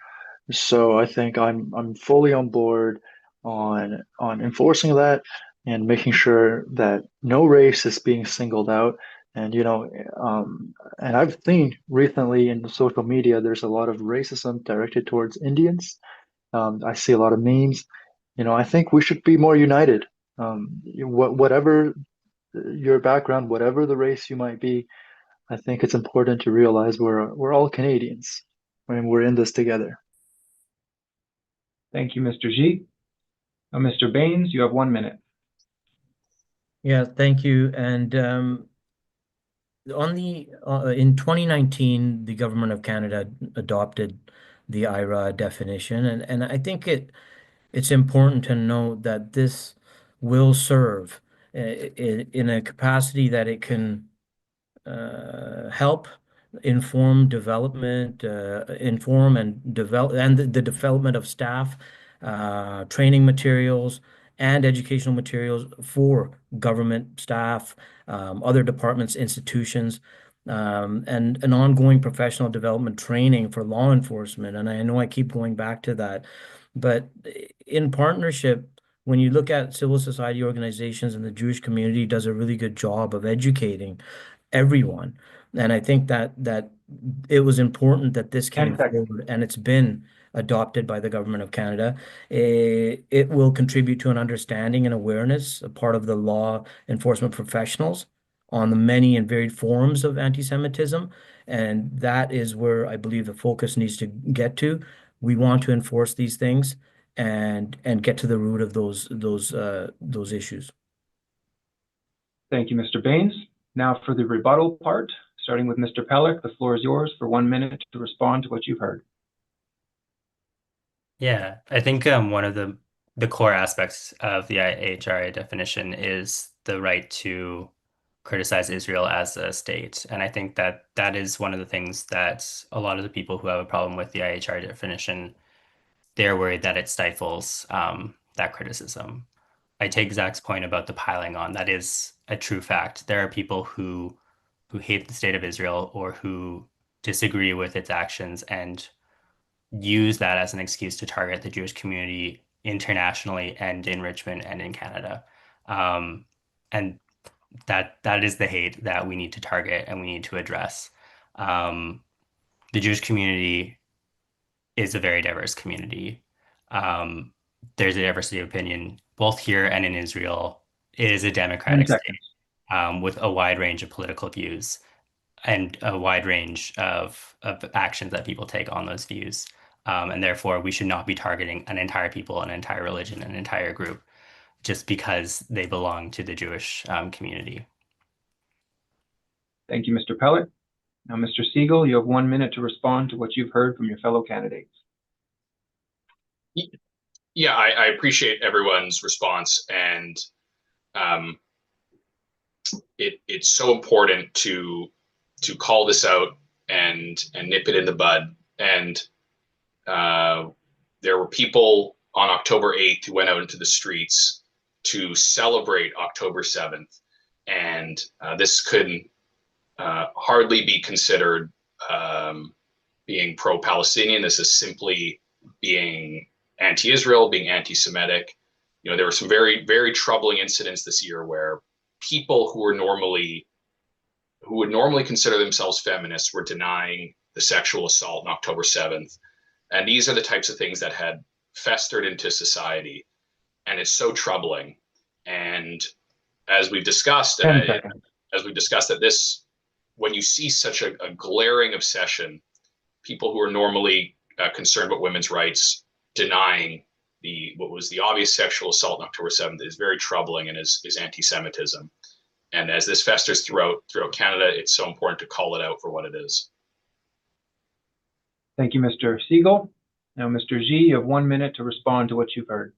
[SPEAKER 3] So I think I'm fully on board on enforcing that and making sure that no race is being singled out. And and I've seen recently in social media there's a lot of racism directed towards Indians. I see a lot of memes. I think we should be more united. Whatever your background, whatever the race you might be, I think it's important to realize we're all Canadians and we're in this together.
[SPEAKER 1] Thank you, Mr. G. Now, Mr. Bains, you have 1 minute.
[SPEAKER 2] Yeah, thank you. And in 2019, the government of Canada adopted the IRA definition, and I think it's important to note that this will serve in a capacity that it can help inform development, inform and develop, and the development of staff, training materials, and educational materials for government staff, other departments, institutions, and an ongoing professional development training for law enforcement. And I know I keep going back to that, but in partnership, when you look at civil society organizations and the Jewish community does a really good job of educating everyone. And I think that it was important that this came forward and it's been adopted by the government of Canada. It will contribute to an understanding and awareness, a part of the law enforcement professionals on the many and varied forms of anti-Semitism. And that is where I believe the focus needs to get to. We want to enforce these things and get to the root of those issues.
[SPEAKER 1] Thank you, Mr. Bains. Now for the rebuttal part, starting with Mr. Pelech, the floor is yours for 1 minute to respond to what you've heard.
[SPEAKER 5] Yeah, I think one of the core aspects of the IHRA definition is the right to criticize Israel as a state. And I think that is one of the things that a lot of the people who have a problem with the IHRA definition, they're worried that it stifles that criticism. I take Zach's point about the piling on. That is a true fact. There are people who hate the state of Israel or who disagree with its actions and use that as an excuse to target the Jewish community internationally and in Richmond and in Canada. And that is the hate that we need to target and we need to address. The Jewish community is a very diverse community. There's a diversity of opinion both here and in Israel, is a
[SPEAKER 1] 10
[SPEAKER 5] democratic
[SPEAKER 1] seconds.
[SPEAKER 5] state with a wide range of political views and a wide range of actions that people take on those views. And therefore, we should not be targeting an entire people, an entire religion, an entire group, just because they belong to the Jewish community.
[SPEAKER 1] Thank you, Mr. Pelech. Now, Mr. Segal, you have 1 minute to respond to what you've heard from your fellow candidates.
[SPEAKER 4] Yeah, I appreciate everyone's response, and it's so important to call this out and nip it in the bud. And there were people on October 8th who went out into the streets to celebrate October 7th, and this couldn't hardly be considered being pro-Palestinian. This is simply being anti-Israel, being anti-Semitic. There were some very, very troubling incidents this year where people who would normally consider themselves feminists were denying the sexual assault on October 7th. And these are the types of things that had festered into society. And it's so troubling. And as we've discussed, that this, when you see such a glaring obsession, people who are normally concerned about women's rights denying what was the obvious sexual assault on October 7th is very troubling and is anti-Semitism. And as this festers throughout Canada, it's so important to call it out for what it is.
[SPEAKER 1] Thank you, Mr. Segal. Now, Mr. G, you have 1 minute to respond to what you've heard.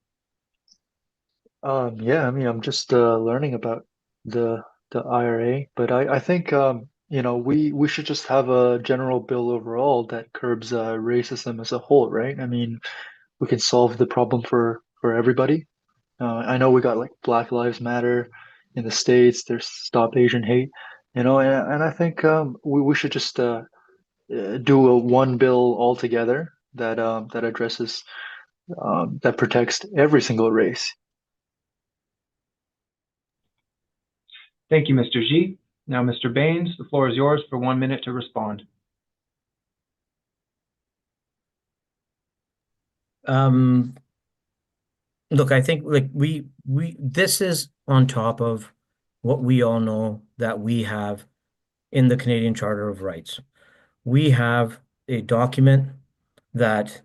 [SPEAKER 3] Yeah, I mean, I'm just learning about the IRA, but I think we should just have a general bill overall that curbs racism as a whole, right? I mean, we can solve the problem for everybody. I know we got like Black Lives Matter in the States. There's Stop Asian Hate, and I think we should just do one bill altogether that addresses that protects every single race.
[SPEAKER 1] Thank you, Mr. G. Now, Mr. Bains, the floor is yours for 1 minute to respond.
[SPEAKER 2] Look, I think like we this is on top of what we all know that we have in the Canadian Charter of Rights. We have a document that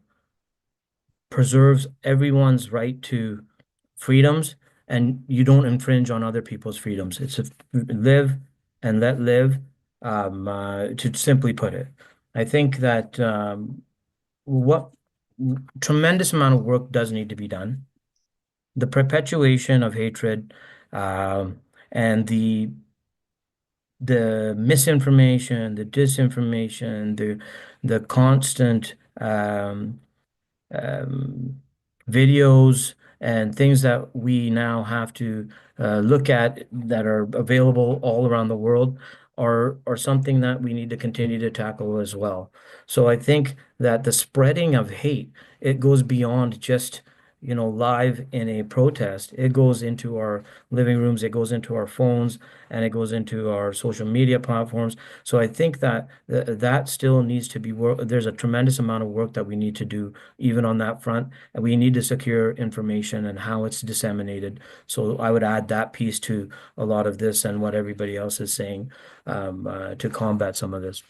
[SPEAKER 2] preserves everyone's right to freedoms, and you don't infringe on other people's freedoms. It's a live and let live, to simply put it. I think that what tremendous amount of work does need to be done. The perpetuation of hatred and the misinformation, the disinformation, the constant videos and things that we now have to look at that are available all around the world are something that we need to continue to tackle as well. So I think that the spreading of hate, it goes beyond just live in a protest. It goes into our living rooms, it goes into our phones, and it goes into our social media platforms. So I think that that still needs to be there's a tremendous amount of work that we need to do even on that front, and we need to secure information and how it's disseminated. So I would add that piece to a lot of this and what everybody else is saying to combat some of this.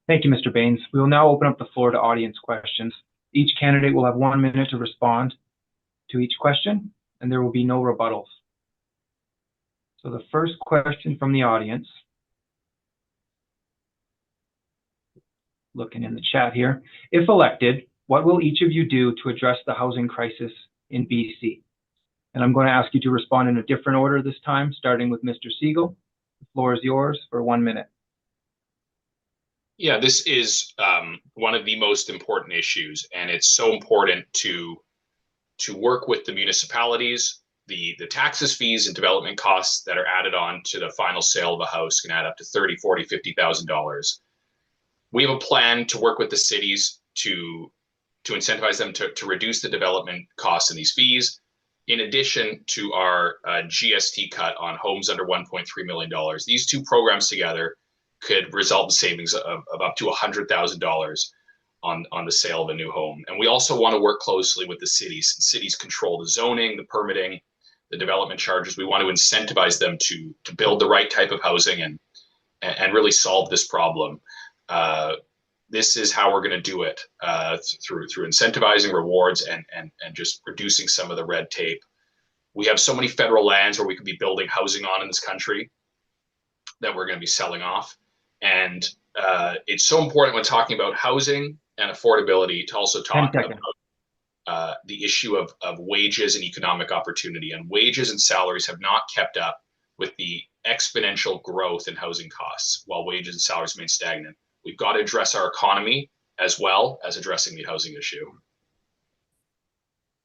[SPEAKER 1] Thank you, Mr. Bains. We will now open up the floor to audience questions. Each candidate will have 1 minute to respond to each question, and there will be no rebuttals. So the first question from the audience, looking in the chat here, if elected, what will each of you do to address the housing crisis in BC? And I'm going to ask you to respond in a different order this time, starting with Mr. Segal. The floor is yours for 1 minute.
[SPEAKER 4] Yeah, this is one of the most important issues, and it's so important to work with the municipalities. The taxes, fees, and development costs that are added on to the final sale of a house can add up to $30,000, $40,000, $50,000. We have a plan to work with the cities to incentivize them to reduce the development costs and these fees, in addition to our GST cut on homes under $1.3 million. These two programs together could result in savings of up to $100,000 on the sale of a new home. And we also want to work closely with the cities. Cities control the zoning, the permitting, the development charges. We want to incentivize them to build the right type of housing and really solve this problem. This is how we're going to do it, through incentivizing rewards and just reducing some of the red tape. We have so many federal lands where we could be building housing on in this country that we're going to be selling off. And it's so important when talking about housing and affordability to also talk about the issue of wages and economic opportunity. And wages and salaries have not kept up with the exponential growth in housing costs, while wages and salaries remain stagnant. We've got to address our economy as well as addressing the housing issue.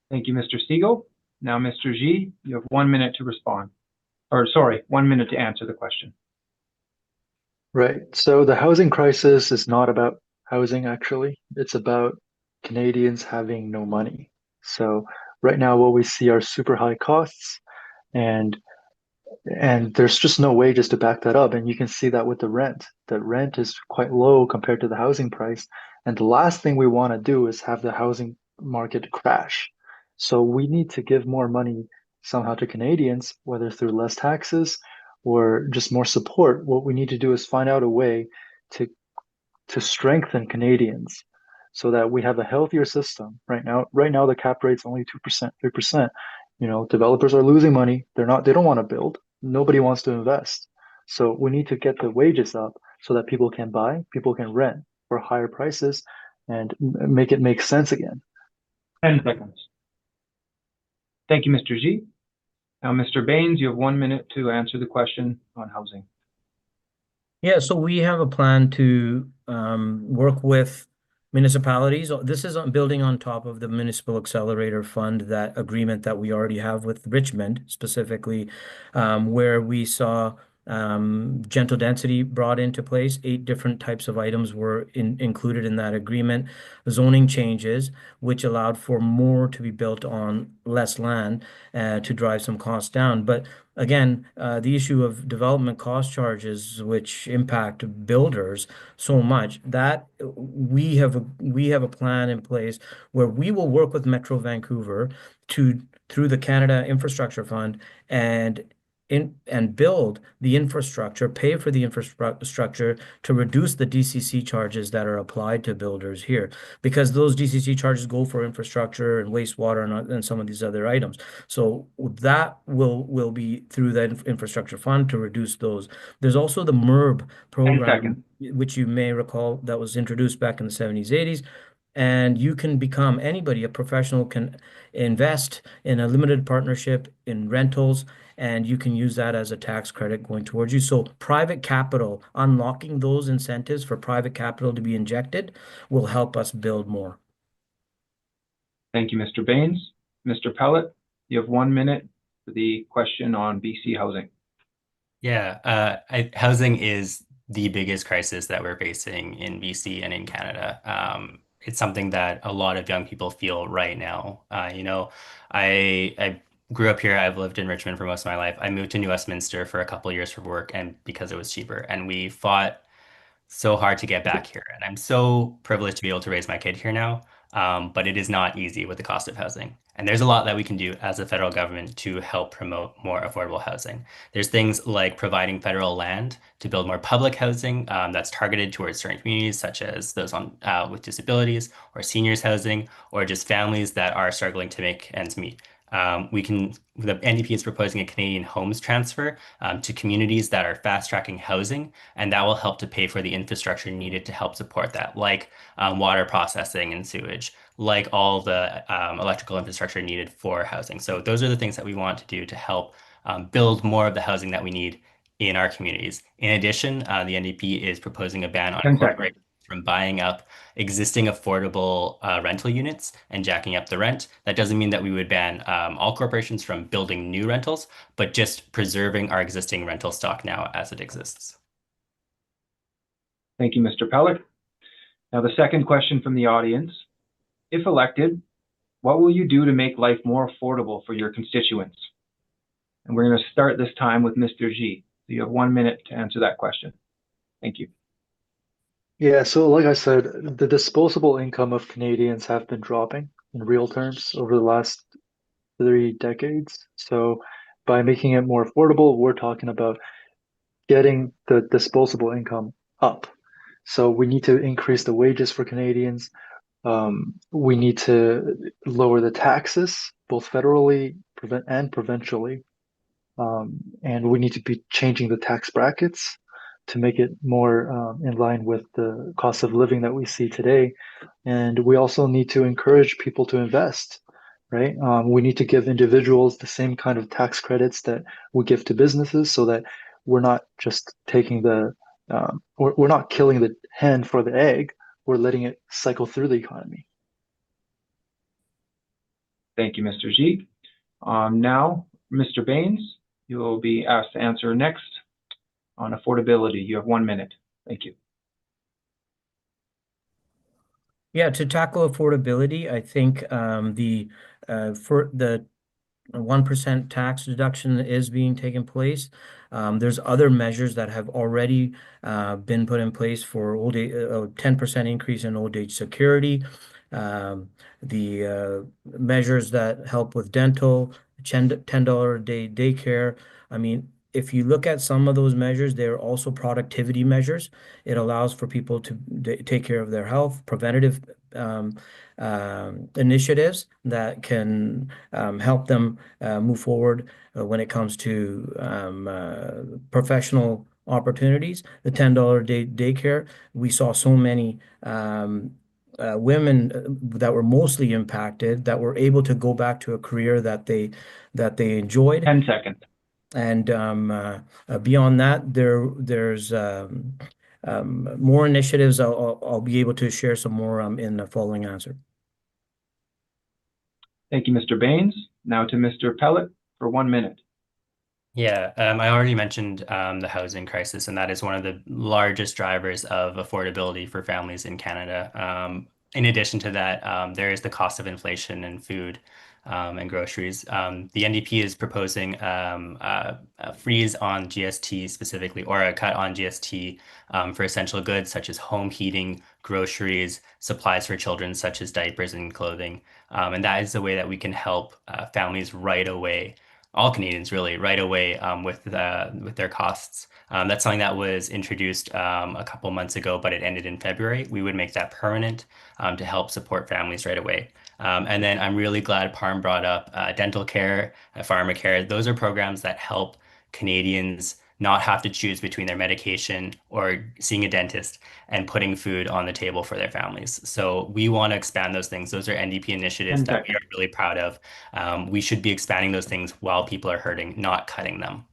[SPEAKER 1] Thank you, Mr. Segal. Now, Mr. G, you have 1 minute to respond. Or sorry, 1 minute to answer the question.
[SPEAKER 3] Right. So the housing crisis is not about housing, actually. It's about Canadians having no money. So right now, what we see are super high costs, and there's just no wages to back that up. And you can see that with the rent. The rent is quite low compared to the housing price. And the last thing we want to do is have the housing market crash. So we need to give more money somehow to Canadians, whether through less taxes or just more support. What we need to do is find out a way to strengthen Canadians so that we have a healthier system. Right now the cap rate's only 2%, 3%. Developers are losing money. They don't want to build. Nobody wants to invest. So we need to get the wages up so that people can buy, people can rent for higher prices and make it make sense again.
[SPEAKER 1] 10 seconds. Thank you, Mr. G. Now, Mr. Bains, you have 1 minute to answer the question on housing.
[SPEAKER 2] Yeah, so we have a plan to work with municipalities. This is building on top of the Municipal Accelerator Fund, that agreement that we already have with Richmond, specifically, where we saw gentle density brought into place. 8 different types of items were included in that agreement. Zoning changes, which allowed for more to be built on less land to drive some costs down. But again, the issue of development cost charges, which impact builders so much, that we have a plan in place where we will work with Metro Vancouver through the Canada Infrastructure Fund and build the infrastructure, pay for the infrastructure to reduce the DCC charges that are applied to builders here, because those DCC charges go for infrastructure and wastewater and some of these other items. So that will be through that infrastructure fund to reduce those. There's also the MERB program, which you may recall, that was introduced back in the 70s, 80s. And you can become, anybody, a professional can invest in a limited partnership in rentals, and you can use that as a tax credit going towards you. So private capital, unlocking those incentives for private capital to be injected will help us build more.
[SPEAKER 1] Thank you, Mr. Bains. Mr. Pelech, you have 1 minute for the question on BC housing.
[SPEAKER 5] Yeah, housing is the biggest crisis that we're facing in BC and in Canada. It's something that a lot of young people feel right now. I grew up here. I've lived in Richmond for most of my life. I moved to New Westminster for a couple of years for work and because it was cheaper. And we fought so hard to get back here. And I'm so privileged to be able to raise my kid here now. But it is not easy with the cost of housing. And there's a lot that we can do as a federal government to help promote more affordable housing. There's things like providing federal land to build more public housing that's targeted towards certain communities, such as those with disabilities, or seniors housing, or just families that are struggling to make ends meet. The NDP is proposing a Canadian homes transfer to communities that are fast-tracking housing, and that will help to pay for the infrastructure needed to help support that, like water processing and sewage, like all the electrical infrastructure needed for housing. So those are the things that we want to do to help build more of the housing that we need in our communities. In addition, the NDP is proposing a ban on corporations from buying up existing affordable rental units and jacking up the rent. That doesn't mean that we would ban all corporations from building new rentals, but just preserving our existing rental stock now as it exists.
[SPEAKER 1] Thank you, Mr. Pelech. Now, the second question from the audience. If elected, what will you do to make life more affordable for your constituents? And we're going to start this time with Mr. G. So you have 1 minute to answer that question. Thank you.
[SPEAKER 3] Yeah, so like I said, the disposable income of Canadians have been dropping in real terms over the last 3 decades. So by making it more affordable, we're talking about getting the disposable income up. So we need to increase the wages for Canadians. We need to lower the taxes, both federally and provincially. And we need to be changing the tax brackets to make it more in line with the cost of living that we see today. And we also need to encourage people to invest, right? We need to give individuals the same kind of tax credits that we give to businesses so that we're not just taking we're not killing the hen for the egg. We're letting it cycle through the economy.
[SPEAKER 1] Thank you, Mr. G. Now, Mr. Bains, you will be asked to answer next on affordability. You have 1 minute. Thank you.
[SPEAKER 2] Yeah, to tackle affordability, I think for the 1% tax deduction is being taken place. There's other measures that have already been put in place for old age, 10% increase in old age security. The measures that help with dental, $10 a day daycare. I mean, if you look at some of those measures, they're also productivity measures. It allows for people to take care of their health, preventative initiatives that can help them move forward when it comes to professional opportunities. The $10 day daycare, we saw so many women that were mostly impacted that were able to go back to a career that they enjoyed.
[SPEAKER 1] 10 seconds.
[SPEAKER 2] And beyond that, there's more initiatives. I'll be able to share some more in the following answer.
[SPEAKER 1] Thank you, Mr. Bains. Now to Mr. Pelech for 1 minute.
[SPEAKER 5] Yeah, I already mentioned the housing crisis, and that is one of the largest drivers of affordability for families in Canada. In addition to that, there is the cost of inflation in food and groceries. The NDP is proposing a freeze on GST specifically, or a cut on GST for essential goods such as home heating, groceries, supplies for children such as diapers and clothing. And that is the way that we can help families right away, all Canadians really, right away with their costs. That's something that was introduced a couple months ago, but it ended in February. We would make that permanent to help support families right away. And then I'm really glad Parm brought up dental care, pharmacare. Those are programs that help Canadians not have to choose between their medication or seeing a dentist and putting food on the table for their families. So we want to expand those things. Those are NDP initiatives that we are really proud of. We should be expanding those things while people are hurting, not cutting them.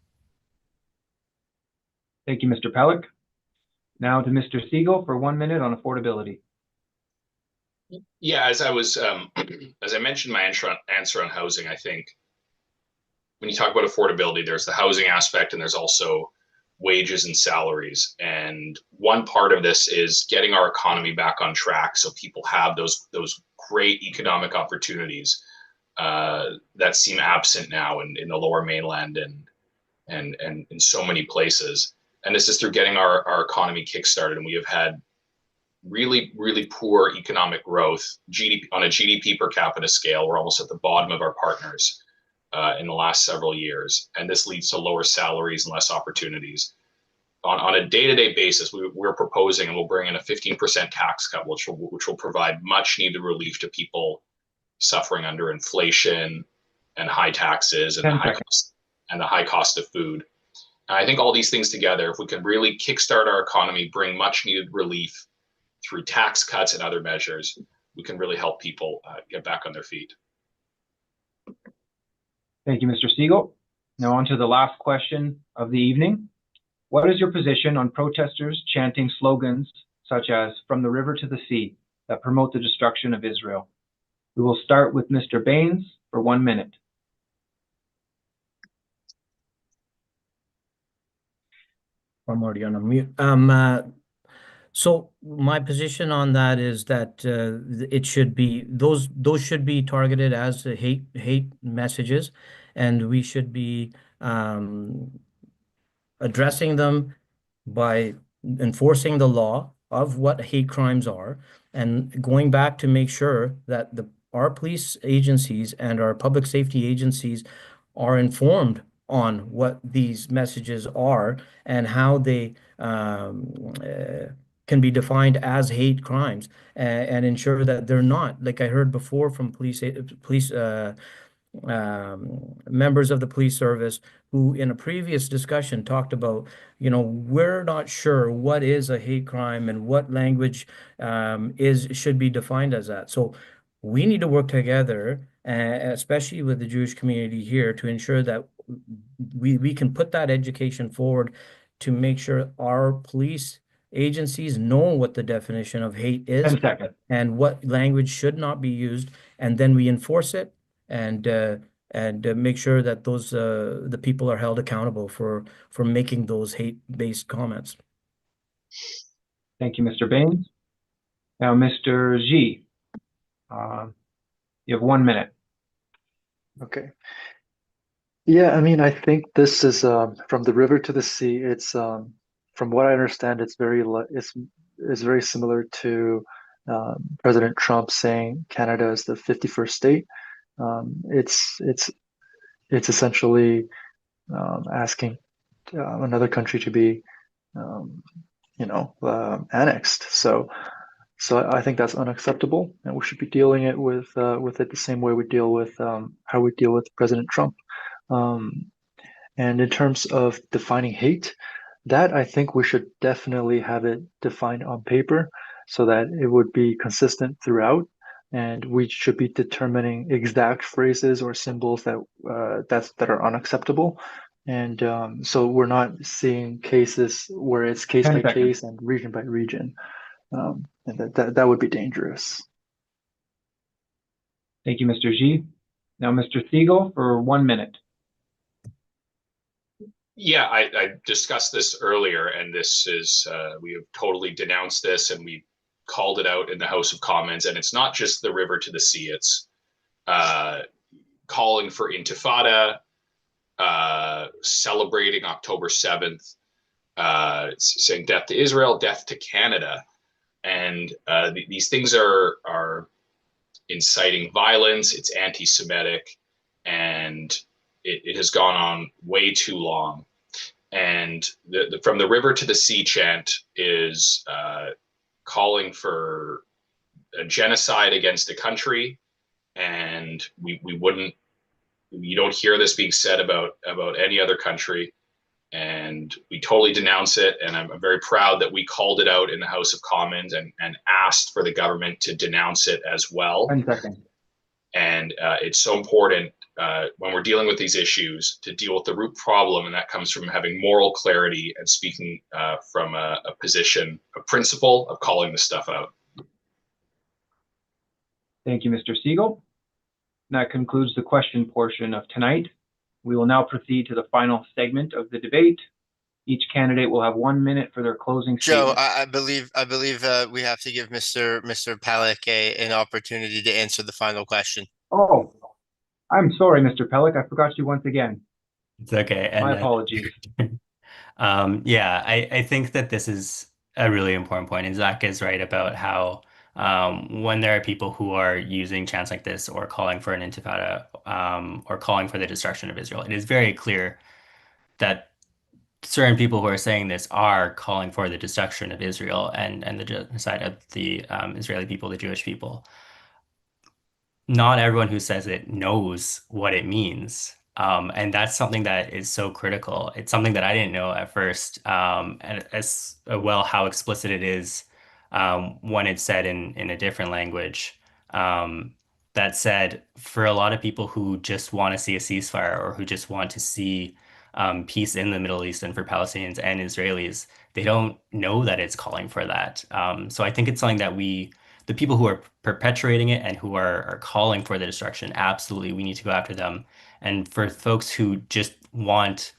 [SPEAKER 1] Thank you, Mr. Pelech. Now to Mr. Segal for 1 minute on affordability.
[SPEAKER 4] Yeah, as I mentioned my answer on housing, I think when you talk about affordability, there's the housing aspect and there's also wages and salaries. And one part of this is getting our economy back on track so people have those great economic opportunities that seem absent now in the Lower Mainland and in so many places. And this is through getting our economy kickstarted. And we have had really, really poor economic growth. On a GDP per capita scale, we're almost at the bottom of our partners in the last several years. And this leads to lower salaries and less opportunities. On a day-to-day basis, we're proposing, and we'll bring in a 15% tax cut, which will provide much needed relief to people suffering under inflation and high taxes and the high cost of food. And I think all these things together, if we can really kickstart our economy, bring much needed relief through tax cuts and other measures, we can really help people get back on their feet.
[SPEAKER 1] Thank you, Mr. Segal. Now on to the last question of the evening. What is your position on protesters chanting slogans such as "From the river to the sea" that promote the destruction of Israel? We will start with Mr. Bains for 1 minute.
[SPEAKER 2] I'm already on mute. So my position on that is that it should be those should be targeted as hate messages, and we should be addressing them by enforcing the law of what hate crimes are, and going back to make sure that our police agencies and our public safety agencies are informed on what these messages are and how they can be defined as hate crimes, and ensure that they're not, like I heard before from police members of the police service who in a previous discussion talked about, we're not sure what is a hate crime and what language should be defined as that. So we need to work together, especially with the Jewish community here, to ensure that we can put that education forward to make sure our police agencies know what the definition of hate is
[SPEAKER 1] 10 seconds.
[SPEAKER 2] and what language should not be used, and then we enforce it and make sure that those the people are held accountable for making those hate-based comments.
[SPEAKER 1] Thank you, Mr. Bains. Now, Mr. G, you have 1 minute.
[SPEAKER 3] Okay. Yeah, I mean, I think this is from the river to the sea. It's from what I understand, it's very similar to President Trump saying Canada is the 51st state. It's essentially asking another country to be, annexed. So I think that's unacceptable, and we should be dealing it with it the same way we deal with how we deal with President Trump. And in terms of defining hate, that I think we should definitely have it defined on paper so that it would be consistent throughout. And we should be determining exact phrases or symbols that are unacceptable. And so we're not seeing cases where it's case
[SPEAKER 1] 10
[SPEAKER 3] by
[SPEAKER 1] seconds.
[SPEAKER 3] case and region by region. And that would be dangerous.
[SPEAKER 1] Thank you, Mr. G. Now, Mr. Segal, for 1 minute.
[SPEAKER 4] Yeah, I discussed this earlier, and this is we have totally denounced this, and we called it out in the House of Commons. And it's not just the river to the sea; it's calling for intifada, celebrating October 7th, saying death to Israel, death to Canada, and these things are inciting violence. It's anti-Semitic, and it has gone on way too long. And from the river to the sea chant is calling for a genocide against a country, and you don't hear this being said about any other country, and we totally denounce it. And I'm very proud that we called it out in the House of Commons and asked for the government to denounce it as well.
[SPEAKER 1] 10 seconds.
[SPEAKER 4] And it's so important when we're dealing with these issues to deal with the root problem, and that comes from having moral clarity and speaking from a position, a principle of calling this stuff out.
[SPEAKER 1] Thank you, Mr. Segal. That concludes the question portion of tonight. We will now proceed to the final segment of the debate. Each candidate will have 1 minute for their closing
[SPEAKER 6] Joe,
[SPEAKER 1] statement.
[SPEAKER 6] I believe we have to give Mr. Pelech an opportunity to answer the final question.
[SPEAKER 1] Oh, I'm sorry, Mr. Pelech. I forgot you once again.
[SPEAKER 5] It's okay. And
[SPEAKER 1] My apologies.
[SPEAKER 5] Yeah, I think that this is a really important point, and Zach is right about how when there are people who are using chants like this or calling for an intifada or calling for the destruction of Israel, it is very clear that certain people who are saying this are calling for the destruction of Israel and the genocide of the Israeli people, the Jewish people. Not everyone who says it knows what it means. And that's something that is so critical. It's something that I didn't know at first, and as well how explicit it is when it's said in a different language. That said, for a lot of people who just want to see a ceasefire or who just want to see peace in the Middle East and for Palestinians and Israelis, they don't know that it's calling for that. So I think it's something that the people who are perpetuating it and who are calling for the destruction, absolutely, we need to go after them. And for folks who just want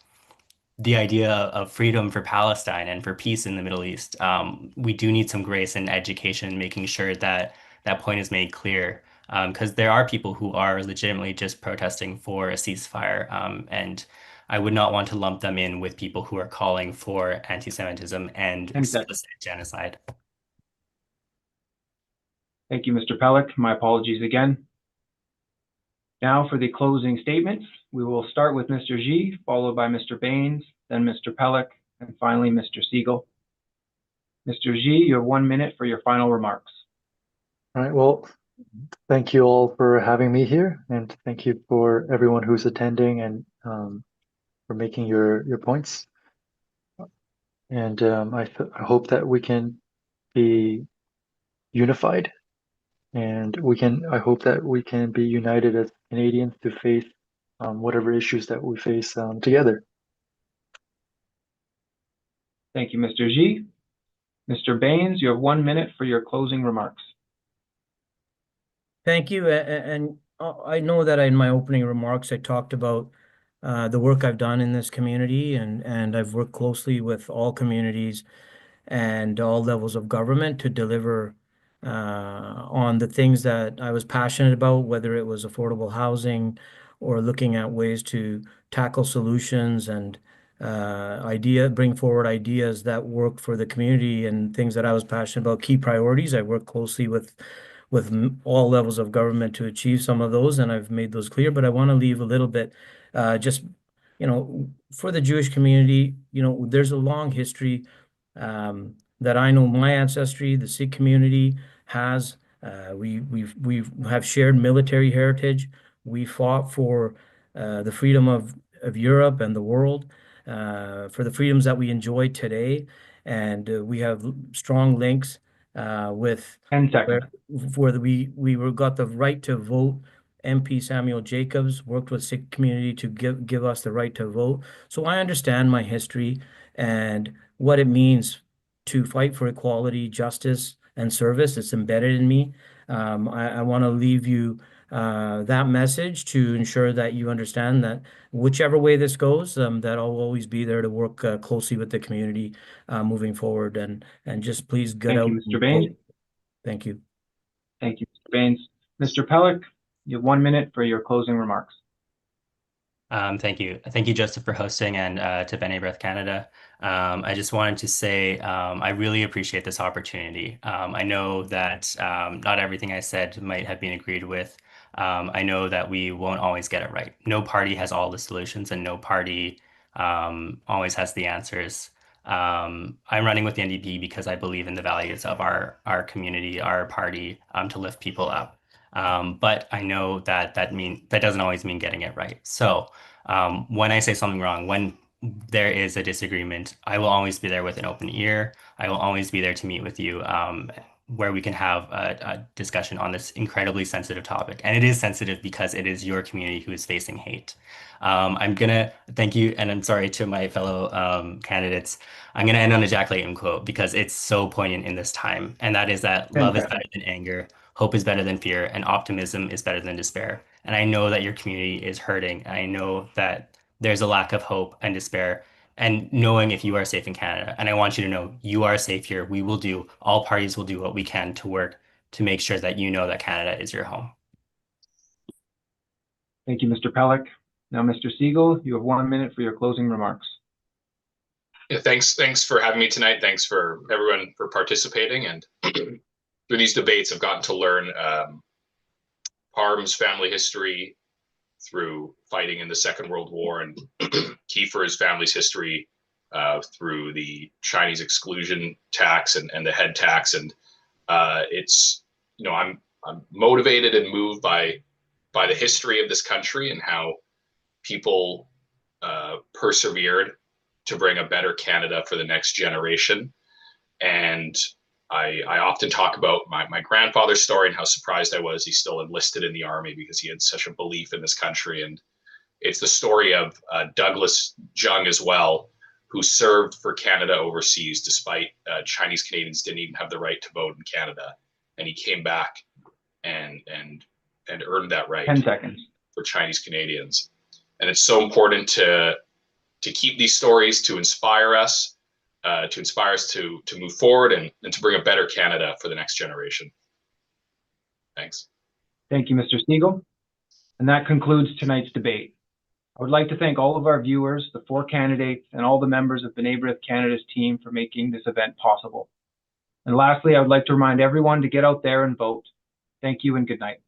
[SPEAKER 5] the idea of freedom for Palestine and for peace in the Middle East, we do need some grace and education, making sure that that point is made clear. Because there are people who are legitimately just protesting for a ceasefire, and I would not want to lump them in with people who are calling for anti-Semitism and explicit genocide.
[SPEAKER 1] Thank you, Mr. Pelech. My apologies again. Now for the closing statements, we will start with Mr. G, followed by Mr. Bains, then Mr. Pelech, and finally Mr. Segal. Mr. G, you have 1 minute for your final remarks.
[SPEAKER 3] All right, well, thank you all for having me here, and thank you for everyone who's attending and for making your points. And I hope that we can be unified, and I hope that we can be united as Canadians to face whatever issues that we face together.
[SPEAKER 1] Thank you, Mr. G. Mr. Bains, you have 1 minute for your closing remarks.
[SPEAKER 2] Thank you. And I know that in my opening remarks, I talked about the work I've done in this community, and I've worked closely with all communities and all levels of government to deliver on the things that I was passionate about, whether it was affordable housing or looking at ways to tackle solutions and bring forward ideas that work for the community and things that I was passionate about, key priorities. I work closely with all levels of government to achieve some of those, and I've made those clear. But I want to leave a little bit, just for the Jewish community. There's a long history that I know my ancestry, the Sikh community has. We have shared military heritage. We fought for the freedom of Europe and the world, for the freedoms that we enjoy today, and we have strong links with
[SPEAKER 1] 10 seconds.
[SPEAKER 2] where we got the right to vote. MP Samuel Jacobs worked with Sikh community to give us the right to vote. So I understand my history and what it means to fight for equality, justice, and service. It's embedded in me. I want to leave you that message to ensure that you understand that whichever way this goes, that I'll always be there to work closely with the community moving forward. And just please get out.
[SPEAKER 1] Thank you, Mr. Bains.
[SPEAKER 2] Thank you.
[SPEAKER 1] Thank you, Mr. Bains. Mr. Pelech, you have 1 minute for your closing remarks.
[SPEAKER 5] Thank you. Thank you, Joseph, for hosting, and to B'nai Brith Canada. I just wanted to say I really appreciate this opportunity. I know that not everything I said might have been agreed with. I know that we won't always get it right. No party has all the solutions, and no party always has the answers. I'm running with the NDP because I believe in the values of our community, our party, to lift people up. But I know that doesn't always mean getting it right. So when I say something wrong, when there is a disagreement, I will always be there with an open ear. I will always be there to meet with you, where we can have a discussion on this incredibly sensitive topic. And it is sensitive because it is your community who is facing hate. I'm gonna thank you, and I'm sorry to my fellow candidates. I'm gonna end on a Jack Layton quote because it's so poignant in this time, and that is that love is better than anger, hope is better than fear, and optimism is better than despair. And I know that your community is hurting. I know that there's a lack of hope and despair, and knowing if you are safe in Canada. And I want you to know you are safe here. All parties will do what we can to work to make sure that you know that Canada is your home.
[SPEAKER 1] Thank you, Mr. Pelech. Now, Mr. Segal, you have 1 minute for your closing remarks.
[SPEAKER 4] Yeah, thanks for having me tonight. Thanks for everyone for participating. And through these debates, I've gotten to learn Parm's family history through fighting in the Second World War, and Keefer's family's history through the Chinese exclusion tax and the head tax. And it's, I'm motivated and moved by the history of this country and how people persevered to bring a better Canada for the next generation. And I often talk about my grandfather's story and how surprised I was he's still enlisted in the army because he had such a belief in this country. And it's the story of Douglas Jung as well, who served for Canada overseas despite Chinese Canadians didn't even have the right to vote in Canada. And he came back and earned that right
[SPEAKER 1] 10 seconds.
[SPEAKER 4] For Chinese Canadians. And it's so important to keep these stories, to inspire us to move forward and to bring a better Canada for the next generation. Thanks.
[SPEAKER 1] Thank you, Mr. Segal. And that concludes tonight's debate. I would like to thank all of our viewers, the 4 candidates, and all the members of B'nai Brith Canada's team for making this event possible. And lastly, I would like to remind everyone to get out there and vote. Thank you and good night.